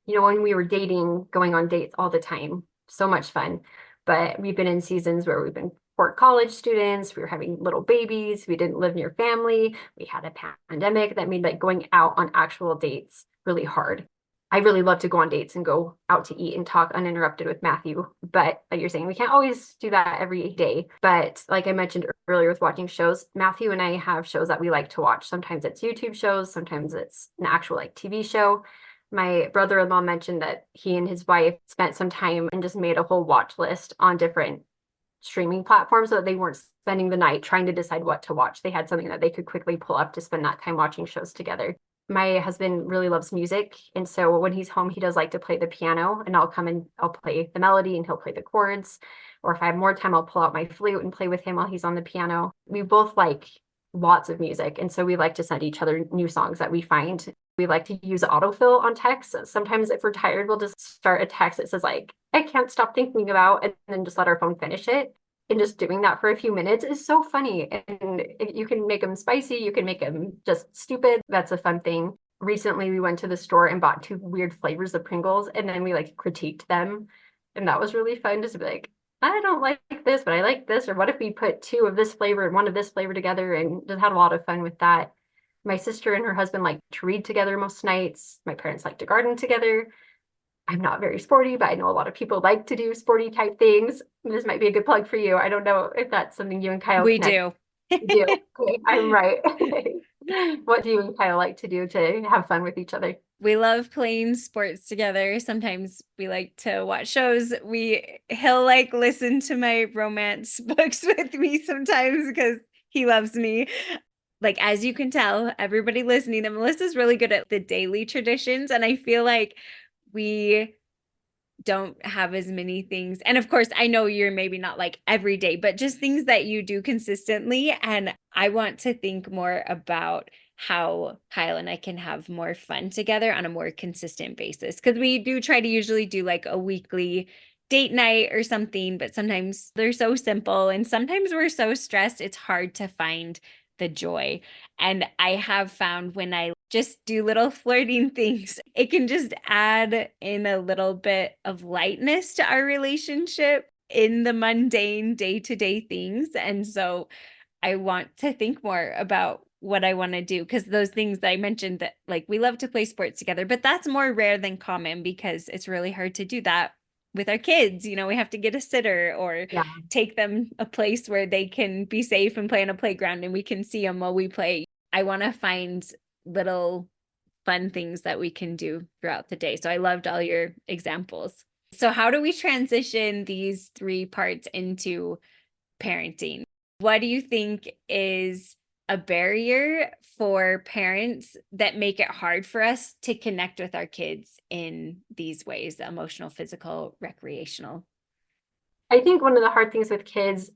B: When we were dating, going on dates all the time, so much fun. But we've been in seasons where we've been poor college students, we were having little babies, we didn't live near family, we had a pandemic that made like going out on actual dates really hard. I really love to go on dates and go out to eat and talk uninterrupted with Matthew. But like you're saying, we can't always do that every day. But like I mentioned earlier with watching shows, Matthew and I have shows that we like to watch. Sometimes it's YouTube shows, sometimes it's an actual like TV show. My brother-in-law mentioned that he and his wife spent some time and just made a whole watch list on different streaming platforms so that they weren't spending the night trying to decide what to watch. They had something that they could quickly pull up to spend that time watching shows together. My husband really loves music, and so when he's home, he does like to play the piano, and I'll come and I'll play the melody and he'll play the chords. Or if I have more time, I'll pull out my flute and play with him while he's on the piano. We both like lots of music, and so we like to send each other new songs that we find. We like to use autofill on text. Sometimes if we're tired, we'll just start a text that says like, I can't stop thinking about, and then just let our phone finish it. And just doing that for a few minutes is so funny. And you can make them spicy, you can make them just stupid. That's a fun thing. Recently, we went to the store and bought 2 weird flavors of Pringles, and then we like critiqued them. And that was really fun, just to be like, I don't like this, but I like this. Or what if we put 2 of this flavor and 1 of this flavor together, and just had a lot of fun with that. My sister and her husband like to read together most nights. My parents like to garden together. I'm not very sporty, but I know a lot of people like to do sporty type things. This might be a good plug for you. I don't know if that's something you and Kyle
A: We
B: connect
A: do.
B: do. Okay, I'm right. What do you and Kyle like to do to have fun with each other?
A: We love playing sports together. Sometimes we like to watch shows. He'll like listen to my romance books with me sometimes because he loves me. Like as you can tell, everybody listening, and Melissa's really good at the daily traditions. And I feel like we don't have as many things. And of course, I know you're maybe not like every day, but just things that you do consistently. And I want to think more about how Kyle and I can have more fun together on a more consistent basis. Because we do try to usually do like a weekly date night or something, but sometimes they're so simple and sometimes we're so stressed, it's hard to find the joy. And I have found when I just do little flirting things, it can just add in a little bit of lightness to our relationship in the mundane day-to-day things. And so I want to think more about what I want to do because those things that I mentioned that like we love to play sports together, but that's more rare than common because it's really hard to do that with our kids. We have to get a sitter or
B: Yeah.
A: take them a place where they can be safe and play on a playground and we can see them while we play. I want to find little fun things that we can do throughout the day. So I loved all your examples. So how do we transition these 3 parts into parenting? What do you think is a barrier for parents that make it hard for us to connect with our kids in these ways, emotional, physical, recreational?
B: I think one of the hard things with kids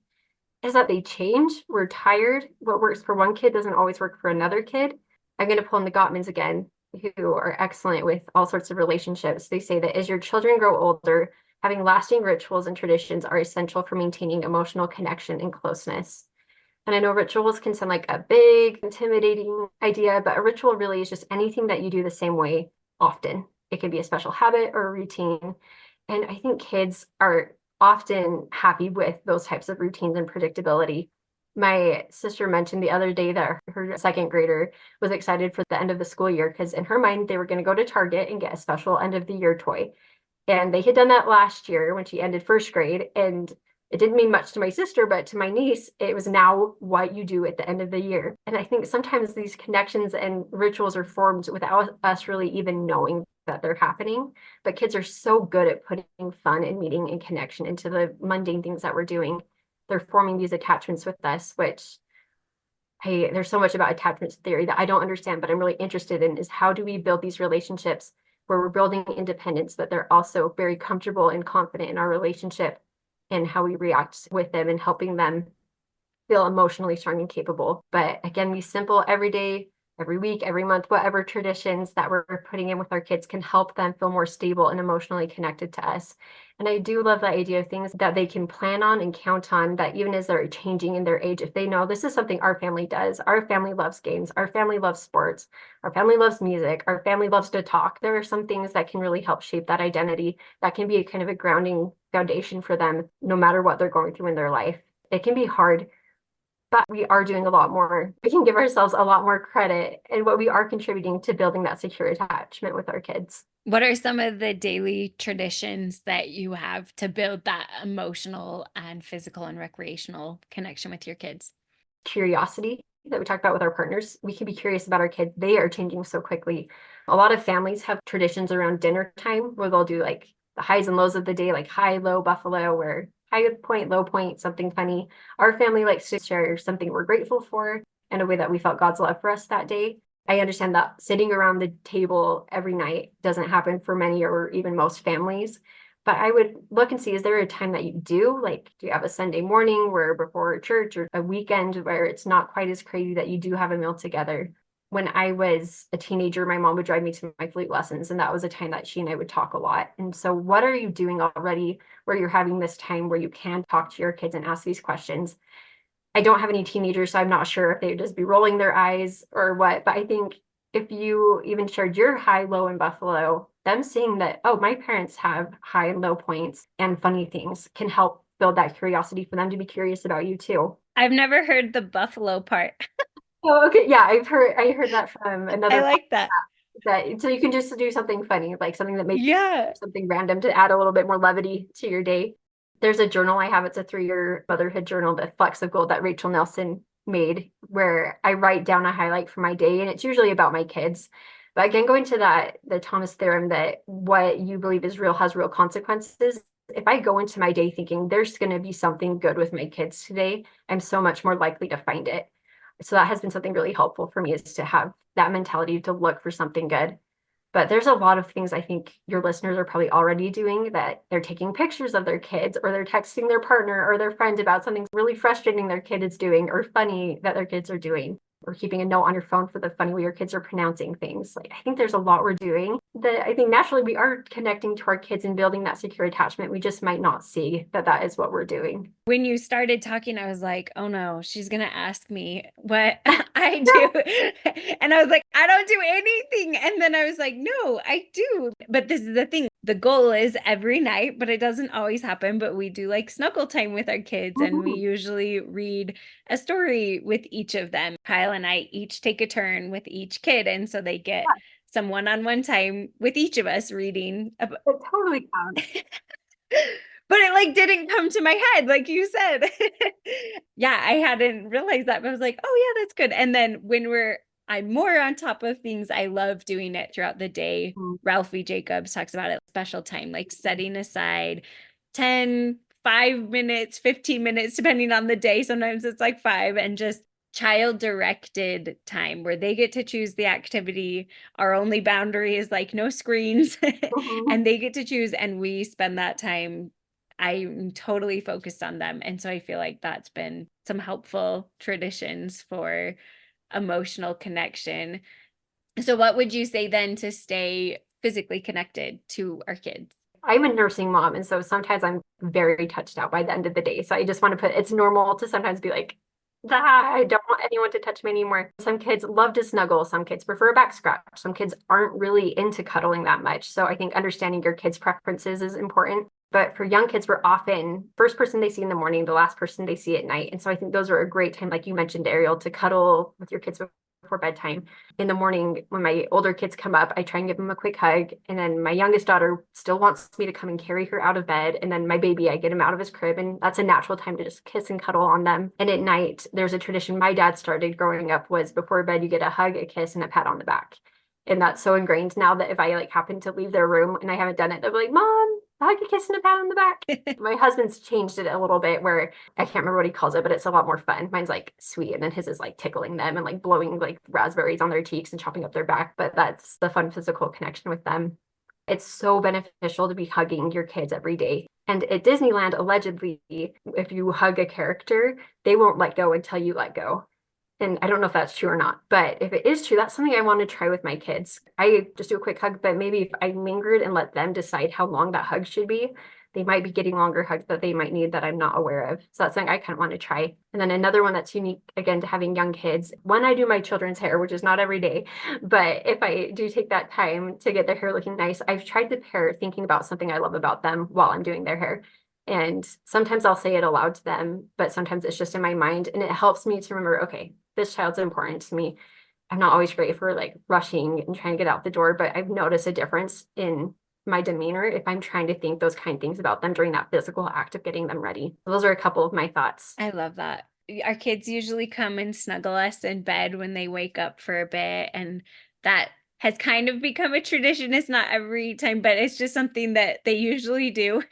B: is that they change. We're tired. What works for one kid doesn't always work for another kid. I'm going to pull in the Gottmans again, who are excellent with all sorts of relationships. They say that as your children grow older, having lasting rituals and traditions are essential for maintaining emotional connection and closeness. And I know rituals can sound like a big, intimidating idea, but a ritual really is just anything that you do the same way often. It can be a special habit or a routine. And I think kids are often happy with those types of routines and predictability. My sister mentioned the other day that her second grader was excited for the end of the school year because in her mind they were going to go to Target and get a special end of the year toy. And they had done that last year when she ended first grade. And it didn't mean much to my sister, but to my niece, it was now what you do at the end of the year. And I think sometimes these connections and rituals are formed without us really even knowing that they're happening. But kids are so good at putting fun and meaning and connection into the mundane things that we're doing. They're forming these attachments with us, which hey, there's so much about attachment theory that I don't understand, but I'm really interested in is how do we build these relationships where we're building independence, but they're also very comfortable and confident in our relationship and how we react with them and helping them feel emotionally strong and capable. But again, these simple everyday, every week, every month, whatever traditions that we're putting in with our kids can help them feel more stable and emotionally connected to us. And I do love the idea of things that they can plan on and count on, that even as they're changing in their age, if they know this is something our family does, our family loves games, our family loves sports, our family loves music, our family loves to talk. There are some things that can really help shape that identity that can be a kind of a grounding foundation for them, no matter what they're going through in their life. It can be hard, but we are doing a lot more. We can give ourselves a lot more credit and what we are contributing to building that secure attachment with our kids.
A: What are some of the daily traditions that you have to build that emotional and physical and recreational connection with your kids?
B: Curiosity that we talked about with our partners. We can be curious about our kids. They are changing so quickly. A lot of families have traditions around dinner time where they'll do like the highs and lows of the day, like high, low buffalo, where high point, low point, something funny. Our family likes to share something we're grateful for in a way that we felt God's love for us that day. I understand that sitting around the table every night doesn't happen for many or even most families. But I would look and see, is there a time that you do? Like, do you have a Sunday morning where before church or a weekend where it's not quite as crazy that you do have a meal together? When I was a teenager, my mom would drive me to my flute lessons, and that was a time that she and I would talk a lot. And so, what are you doing already where you're having this time where you can talk to your kids and ask these questions? I don't have any teenagers, so I'm not sure if they would just be rolling their eyes or what. But I think if you even shared your high, low in Buffalo, them seeing that, oh, my parents have high and low points and funny things can help build that curiosity for them to be curious about you too.
A: I've never heard the buffalo part.
B: Oh, okay. Yeah, I heard that from
A: I
B: another
A: like that.
B: that so you can just do something funny, like something that makes
A: Yeah.
B: something random to add a little bit more levity to your day. There's a journal I have. It's a 3-year motherhood journal, the Flecks of Gold that Rachel Nelson made, where I write down a highlight for my day, and it's usually about my kids. But again, going to that, the Thomas theorem that what you believe is real has real consequences. If I go into my day thinking there's going to be something good with my kids today, I'm so much more likely to find it. So that has been something really helpful for me, is to have that mentality to look for something good. But there's a lot of things I think your listeners are probably already doing, that they're taking pictures of their kids or they're texting their partner or their friend about something really frustrating their kid is doing or funny that their kids are doing, or keeping a note on your phone for the funny way your kids are pronouncing things. Like, I think there's a lot we're doing that I think naturally we are connecting to our kids and building that secure attachment. We just might not see that that is what we're doing.
A: When you started talking, I was like, oh no, she's going to ask me what I do. And I was like, I don't do anything. And then I was like, no, I do. But this is the thing. The goal is every night, but it doesn't always happen. But we do like snuggle time with our kids, and we
B: Mhm.
A: usually read a story with each of them. Kyle and I each take a turn with each kid. And so they get
B: Yeah,
A: some one-on-one time with each of us reading a,
B: it totally counts.
A: but it like didn't come to my head like you said. Yeah, I hadn't realized that, but I was like, oh yeah, that's good. And then when I'm more on top of things, I love doing it throughout the day.
B: Mhm.
A: Ralphie Jacobs talks about it, special time, like setting aside 10, 5 minutes, 15 minutes, depending on the day. Sometimes it's like 5, and just child directed time where they get to choose the activity. Our only boundary is like no screens,
B: Mhm.
A: and they get to choose, and we spend that time. I'm totally focused on them. And so I feel like that's been some helpful traditions for emotional connection. So, what would you say then to stay physically connected to our kids?
B: I'm a nursing mom, and so sometimes I'm very touched out by the end of the day. So I just want to put, it's normal to sometimes be like, ah, I don't want anyone to touch me anymore. Some kids love to snuggle. Some kids prefer a back scratch. Some kids aren't really into cuddling that much. So I think understanding your kids' preferences is important. But for young kids, we're often first person they see in the morning, the last person they see at night. And so I think those are a great time, like you mentioned, Ariel, to cuddle with your kids before bedtime. In the morning, when my older kids come up, I try and give them a quick hug. And then my youngest daughter still wants me to come and carry her out of bed. And then my baby, I get him out of his crib. And that's a natural time to just kiss and cuddle on them. And at night, there's a tradition my dad started growing up was before bed, you get a hug, a kiss, and a pat on the back. And that's so ingrained now that if I like happen to leave their room and I haven't done it, they'll be like, Mom, a hug, a kiss, and a pat on the back. My husband's changed it a little bit where I can't remember what he calls it, but it's a lot more fun. Mine's like sweet, and then his is like tickling them and like blowing like raspberries on their cheeks and chopping up their back. But that's the fun physical connection with them. It's so beneficial to be hugging your kids every day. And at Disneyland, allegedly, if you hug a character, they won't let go until you let go. And I don't know if that's true or not, but if it is true, that's something I want to try with my kids. I just do a quick hug, but maybe if I lingered and let them decide how long that hug should be, they might be getting longer hugs that they might need that I'm not aware of. So that's something I kind of want to try. And then another one that's unique, again, to having young kids, when I do my children's hair, which is not every day, but if I do take that time to get their hair looking nice, I've tried to pair thinking about something I love about them while I'm doing their hair. And sometimes I'll say it aloud to them, but sometimes it's just in my mind. And it helps me to remember, okay, this child's important to me. I'm not always great for like rushing and trying to get out the door, but I've noticed a difference in my demeanor if I'm trying to think those kind of things about them during that physical act of getting them ready. So those are a couple of my thoughts.
A: I love that. Our kids usually come and snuggle us in bed when they wake up for a bit, and that has kind of become a tradition. It's not every time, but it's just something that they usually do.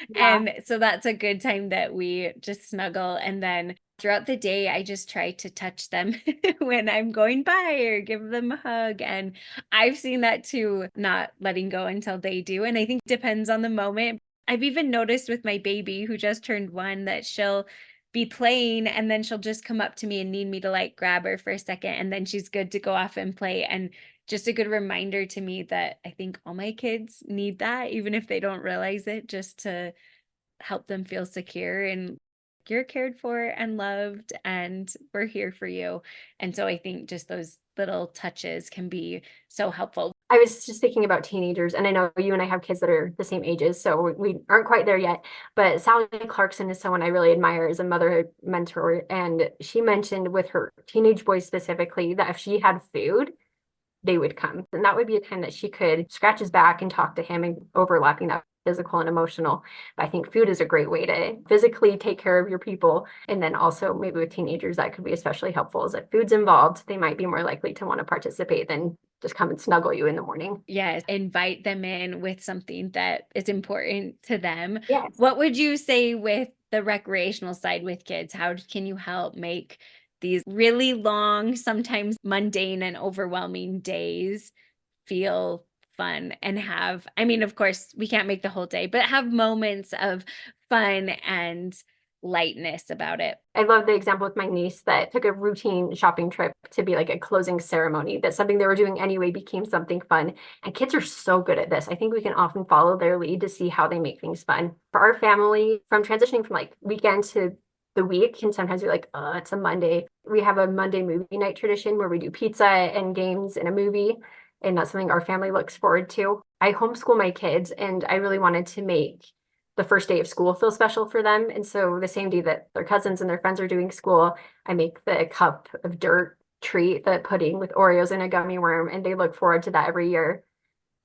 B: Yeah.
A: And so that's a good time that we just snuggle. And then throughout the day, I just try to touch them when I'm going by or give them a hug. And I've seen that too, not letting go until they do. And I think it depends on the moment. I've even noticed with my baby who just turned 1 that she'll be playing and then she'll just come up to me and need me to like grab her for a second, and then she's good to go off and play. And just a good reminder to me that I think all my kids need that, even if they don't realize it, just to help them feel secure and you're cared for and loved and we're here for you. And so I think just those little touches can be so helpful.
B: I was just thinking about teenagers, and I know you and I have kids that are the same ages, so we aren't quite there yet. But Sally Clarkson is someone I really admire as a motherhood mentor. And she mentioned with her teenage boys specifically that if she had food, they would come. And that would be a time that she could scratch his back and talk to him and overlapping that physical and emotional. But I think food is a great way to physically take care of your people. And then also maybe with teenagers, that could be especially helpful is if food's involved, they might be more likely to want to participate than just come and snuggle you in the morning.
A: Yes, invite them in with something that is important to them.
B: Yes.
A: What would you say with the recreational side with kids? How can you help make these really long, sometimes mundane and overwhelming days feel fun and have, I mean, of course, we can't make the whole day, but have moments of fun and lightness about it?
B: I love the example with my niece that took a routine shopping trip to be like a closing ceremony, that something they were doing anyway became something fun. And kids are so good at this. I think we can often follow their lead to see how they make things fun. For our family, from transitioning from like weekend to the week can sometimes be like, oh, it's a Monday. We have a Monday movie night tradition where we do pizza and games and a movie. And that's something our family looks forward to. I homeschool my kids, and I really wanted to make the first day of school feel special for them. And so the same day that their cousins and their friends are doing school, I make the cup of dirt treat, the pudding with Oreos and a gummy worm, and they look forward to that every year.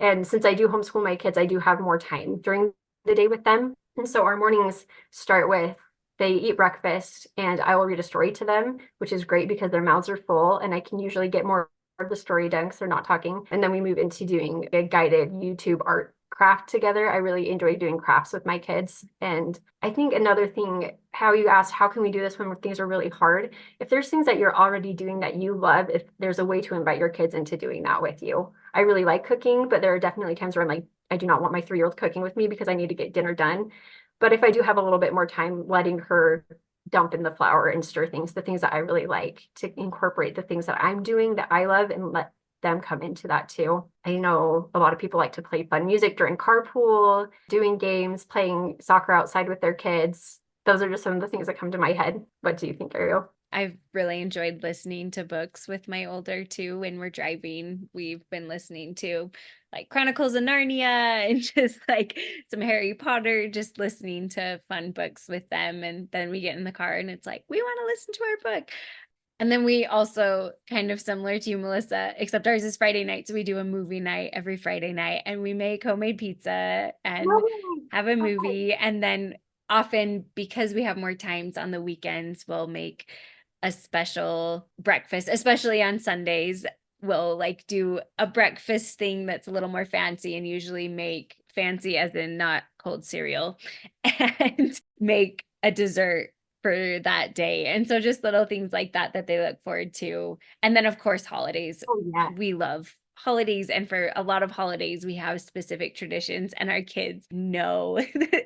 B: And since I do homeschool my kids, I do have more time during the day with them. And so our mornings start with they eat breakfast and I will read a story to them, which is great because their mouths are full and I can usually get more of the story done because they're not talking. And then we move into doing a guided YouTube art craft together. I really enjoy doing crafts with my kids. And I think another thing, how you asked, how can we do this when things are really hard? If there's things that you're already doing that you love, if there's a way to invite your kids into doing that with you. I really like cooking, but there are definitely times where I'm like, I do not want my 3-year-old cooking with me because I need to get dinner done. But if I do have a little bit more time, letting her dump in the flour and stir things, the things that I really like, to incorporate the things that I'm doing that I love and let them come into that too. I know a lot of people like to play fun music during carpool, doing games, playing soccer outside with their kids. Those are just some of the things that come to my head. What do you think, Ariel?
A: I've really enjoyed listening to books with my older two when we're driving. We've been listening to like Chronicles of Narnia and just like some Harry Potter, just listening to fun books with them. And then we get in the car and it's like, we want to listen to our book. And then we also, kind of similar to you, Melissa, except ours is Friday night. So we do a movie night every Friday night and we make homemade pizza and
B: No.
A: have a movie. And then often, because we have more times on the weekends, we'll make a special breakfast, especially on Sundays. We'll like do a breakfast thing that's a little more fancy and usually make fancy as in not cold cereal and make a dessert for that day. And so just little things like that that they look forward to. And then of course holidays.
B: Oh, yeah.
A: We love holidays, and for a lot of holidays we have specific traditions and our kids know.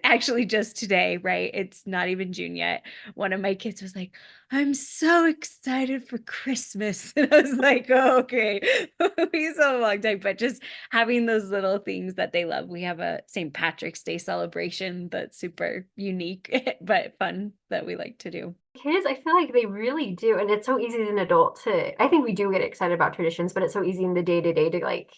A: Actually just today, right? It's not even June yet. One of my kids was like, I'm so excited for Christmas. And I was like, oh, okay. We still have a long time, but just having those little things that they love. We have a St. Patrick's Day celebration that's super unique, but fun that we like to do.
B: Kids, I feel like they really do. And it's so easy as an adult to, I think we do get excited about traditions, but it's so easy in the day to day to like,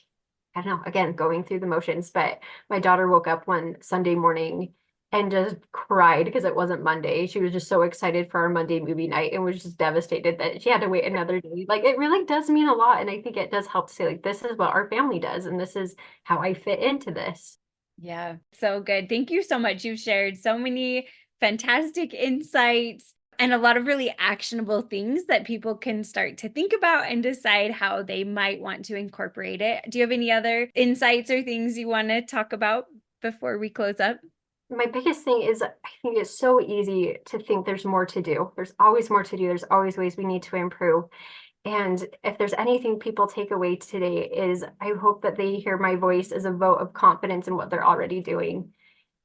B: I don't know, again, going through the motions. But my daughter woke up one Sunday morning and just cried because it wasn't Monday. She was just so excited for our Monday movie night and was just devastated that she had to wait another day. Like it really does mean a lot. And I think it does help to say, like, this is what our family does, and this is how I fit into this.
A: Yeah, so good. Thank you so much. You've shared so many fantastic insights and a lot of really actionable things that people can start to think about and decide how they might want to incorporate it. Do you have any other insights or things you want to talk about before we close up?
B: My biggest thing is I think it's so easy to think there's more to do. There's always more to do. There's always ways we need to improve. And if there's anything people take away today is I hope that they hear my voice as a vote of confidence in what they're already doing.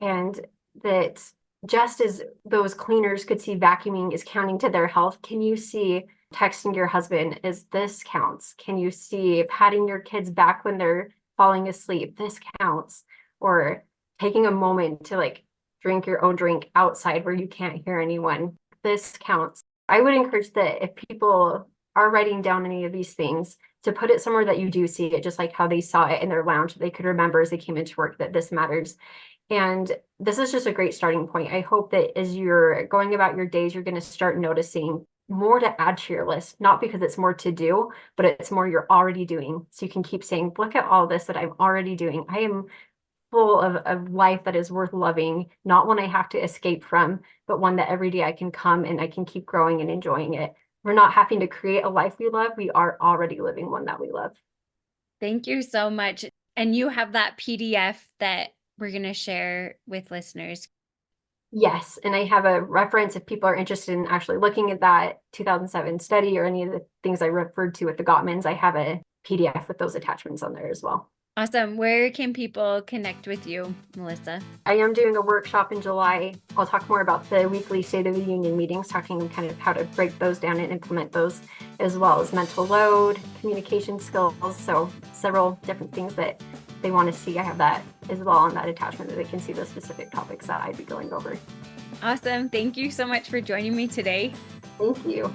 B: And that just as those cleaners could see vacuuming is counting to their health, can you see texting your husband as this counts? Can you see patting your kids back when they're falling asleep? This counts. Or taking a moment to like drink your own drink outside where you can't hear anyone. This counts. I would encourage that if people are writing down any of these things, to put it somewhere that you do see it, just like how they saw it in their lounge, they could remember as they came into work that this matters. And this is just a great starting point. I hope that as you're going about your days, you're going to start noticing more to add to your list, not because it's more to do, but it's more you're already doing. So you can keep saying, look at all this that I'm already doing. I am full of life that is worth loving, not one I have to escape from, but one that every day I can come and I can keep growing and enjoying it. We're not having to create a life we love. We are already living one that we love.
A: Thank you so much. And you have that PDF that we're going to share with listeners.
B: Yes, and I have a reference if people are interested in actually looking at that 2007 study or any of the things I referred to with the Gottmans. I have a PDF with those attachments on there as well.
A: Awesome. Where can people connect with you, Melissa?
B: I am doing a workshop in July. I'll talk more about the weekly State of the Union meetings, talking kind of how to break those down and implement those, as well as mental load, communication skills. So several different things that they want to see. I have that as well on that attachment that they can see the specific topics that I'd be going over.
A: Awesome. Thank you so much for joining me today.
B: Thank you.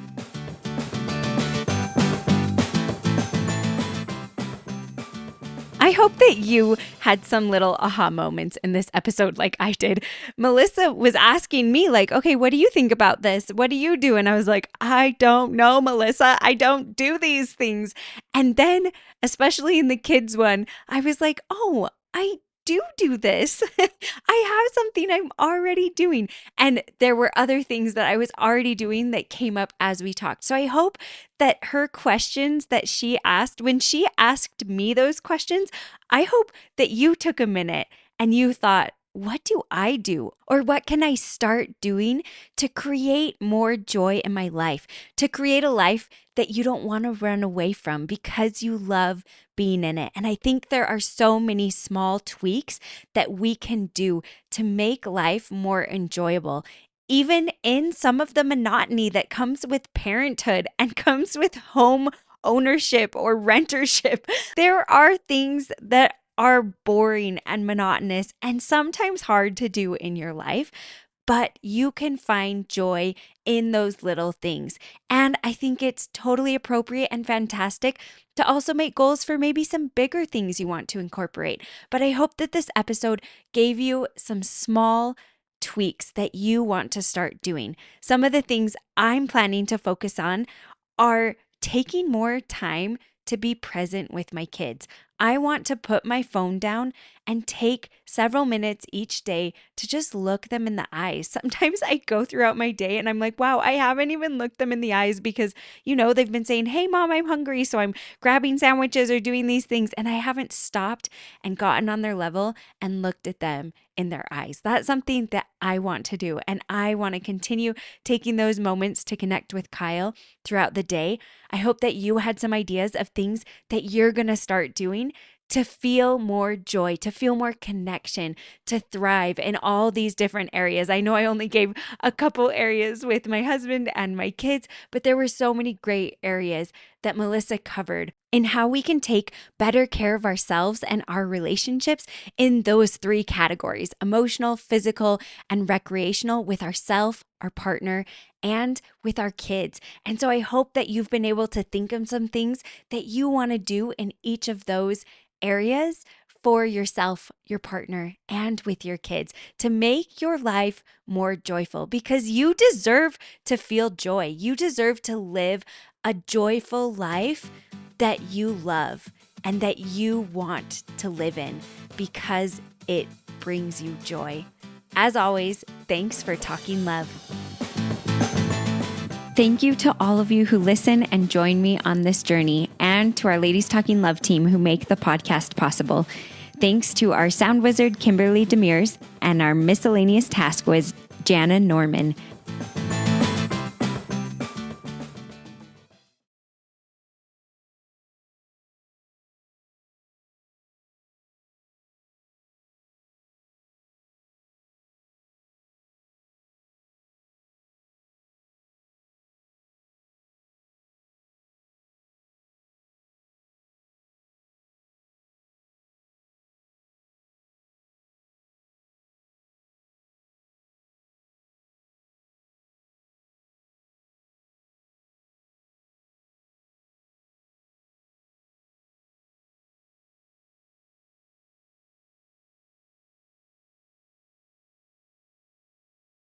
A: I hope that you had some little aha moments in this episode like I did. Melissa was asking me like, okay, what do you think about this? What do you do? And I was like, I don't know, Melissa. I don't do these things. And then, especially in the kids one, I was like, oh, I do this. I have something I'm already doing. And there were other things that I was already doing that came up as we talked. So I hope that her questions that she asked, when she asked me those questions, I hope that you took a minute and you thought, what do I do? Or what can I start doing to create more joy in my life? To create a life that you don't want to run away from because you love being in it. And I think there are so many small tweaks that we can do to make life more enjoyable, even in some of the monotony that comes with parenthood and comes with home ownership or rentership. There are things that are boring and monotonous and sometimes hard to do in your life. but you can find joy in those little things. And I think it's totally appropriate and fantastic to also make goals for maybe some bigger things you want to incorporate. But I hope that this episode gave you some small tweaks that you want to start doing. Some of the things I'm planning to focus on are taking more time to be present with my kids. I want to put my phone down and take several minutes each day to just look them in the eyes. Sometimes I go throughout my day and I'm like, wow, I haven't even looked them in the eyes because, they've been saying, hey, mom, I'm hungry. So I'm grabbing sandwiches or doing these things. And I haven't stopped and gotten on their level and looked at them in their eyes. That's something that I want to do. And I want to continue taking those moments to connect with Kyle throughout the day. I hope that you had some ideas of things that you're going to start doing to feel more joy, to feel more connection, to thrive in all these different areas. I know I only gave a couple areas with my husband and my kids, but there were so many great areas that Melissa covered in how we can take better care of ourselves and our relationships in those three categories: emotional, physical, and recreational, with ourself, our partner, and with our kids. And so I hope that you've been able to think of some things that you want to do in each of those areas for yourself, your partner, and with your kids to make your life more joyful, because you deserve to feel joy. You deserve to live a joyful life that you love and that you want to live in because it brings you joy. As always, thanks for talking love. Thank you to all of you who listen and join me on this journey, and to our Ladies Talking Love team who make the podcast possible. Thanks to our sound wizard, Kimberly Demers, and our miscellaneous task whiz, Jana Norman.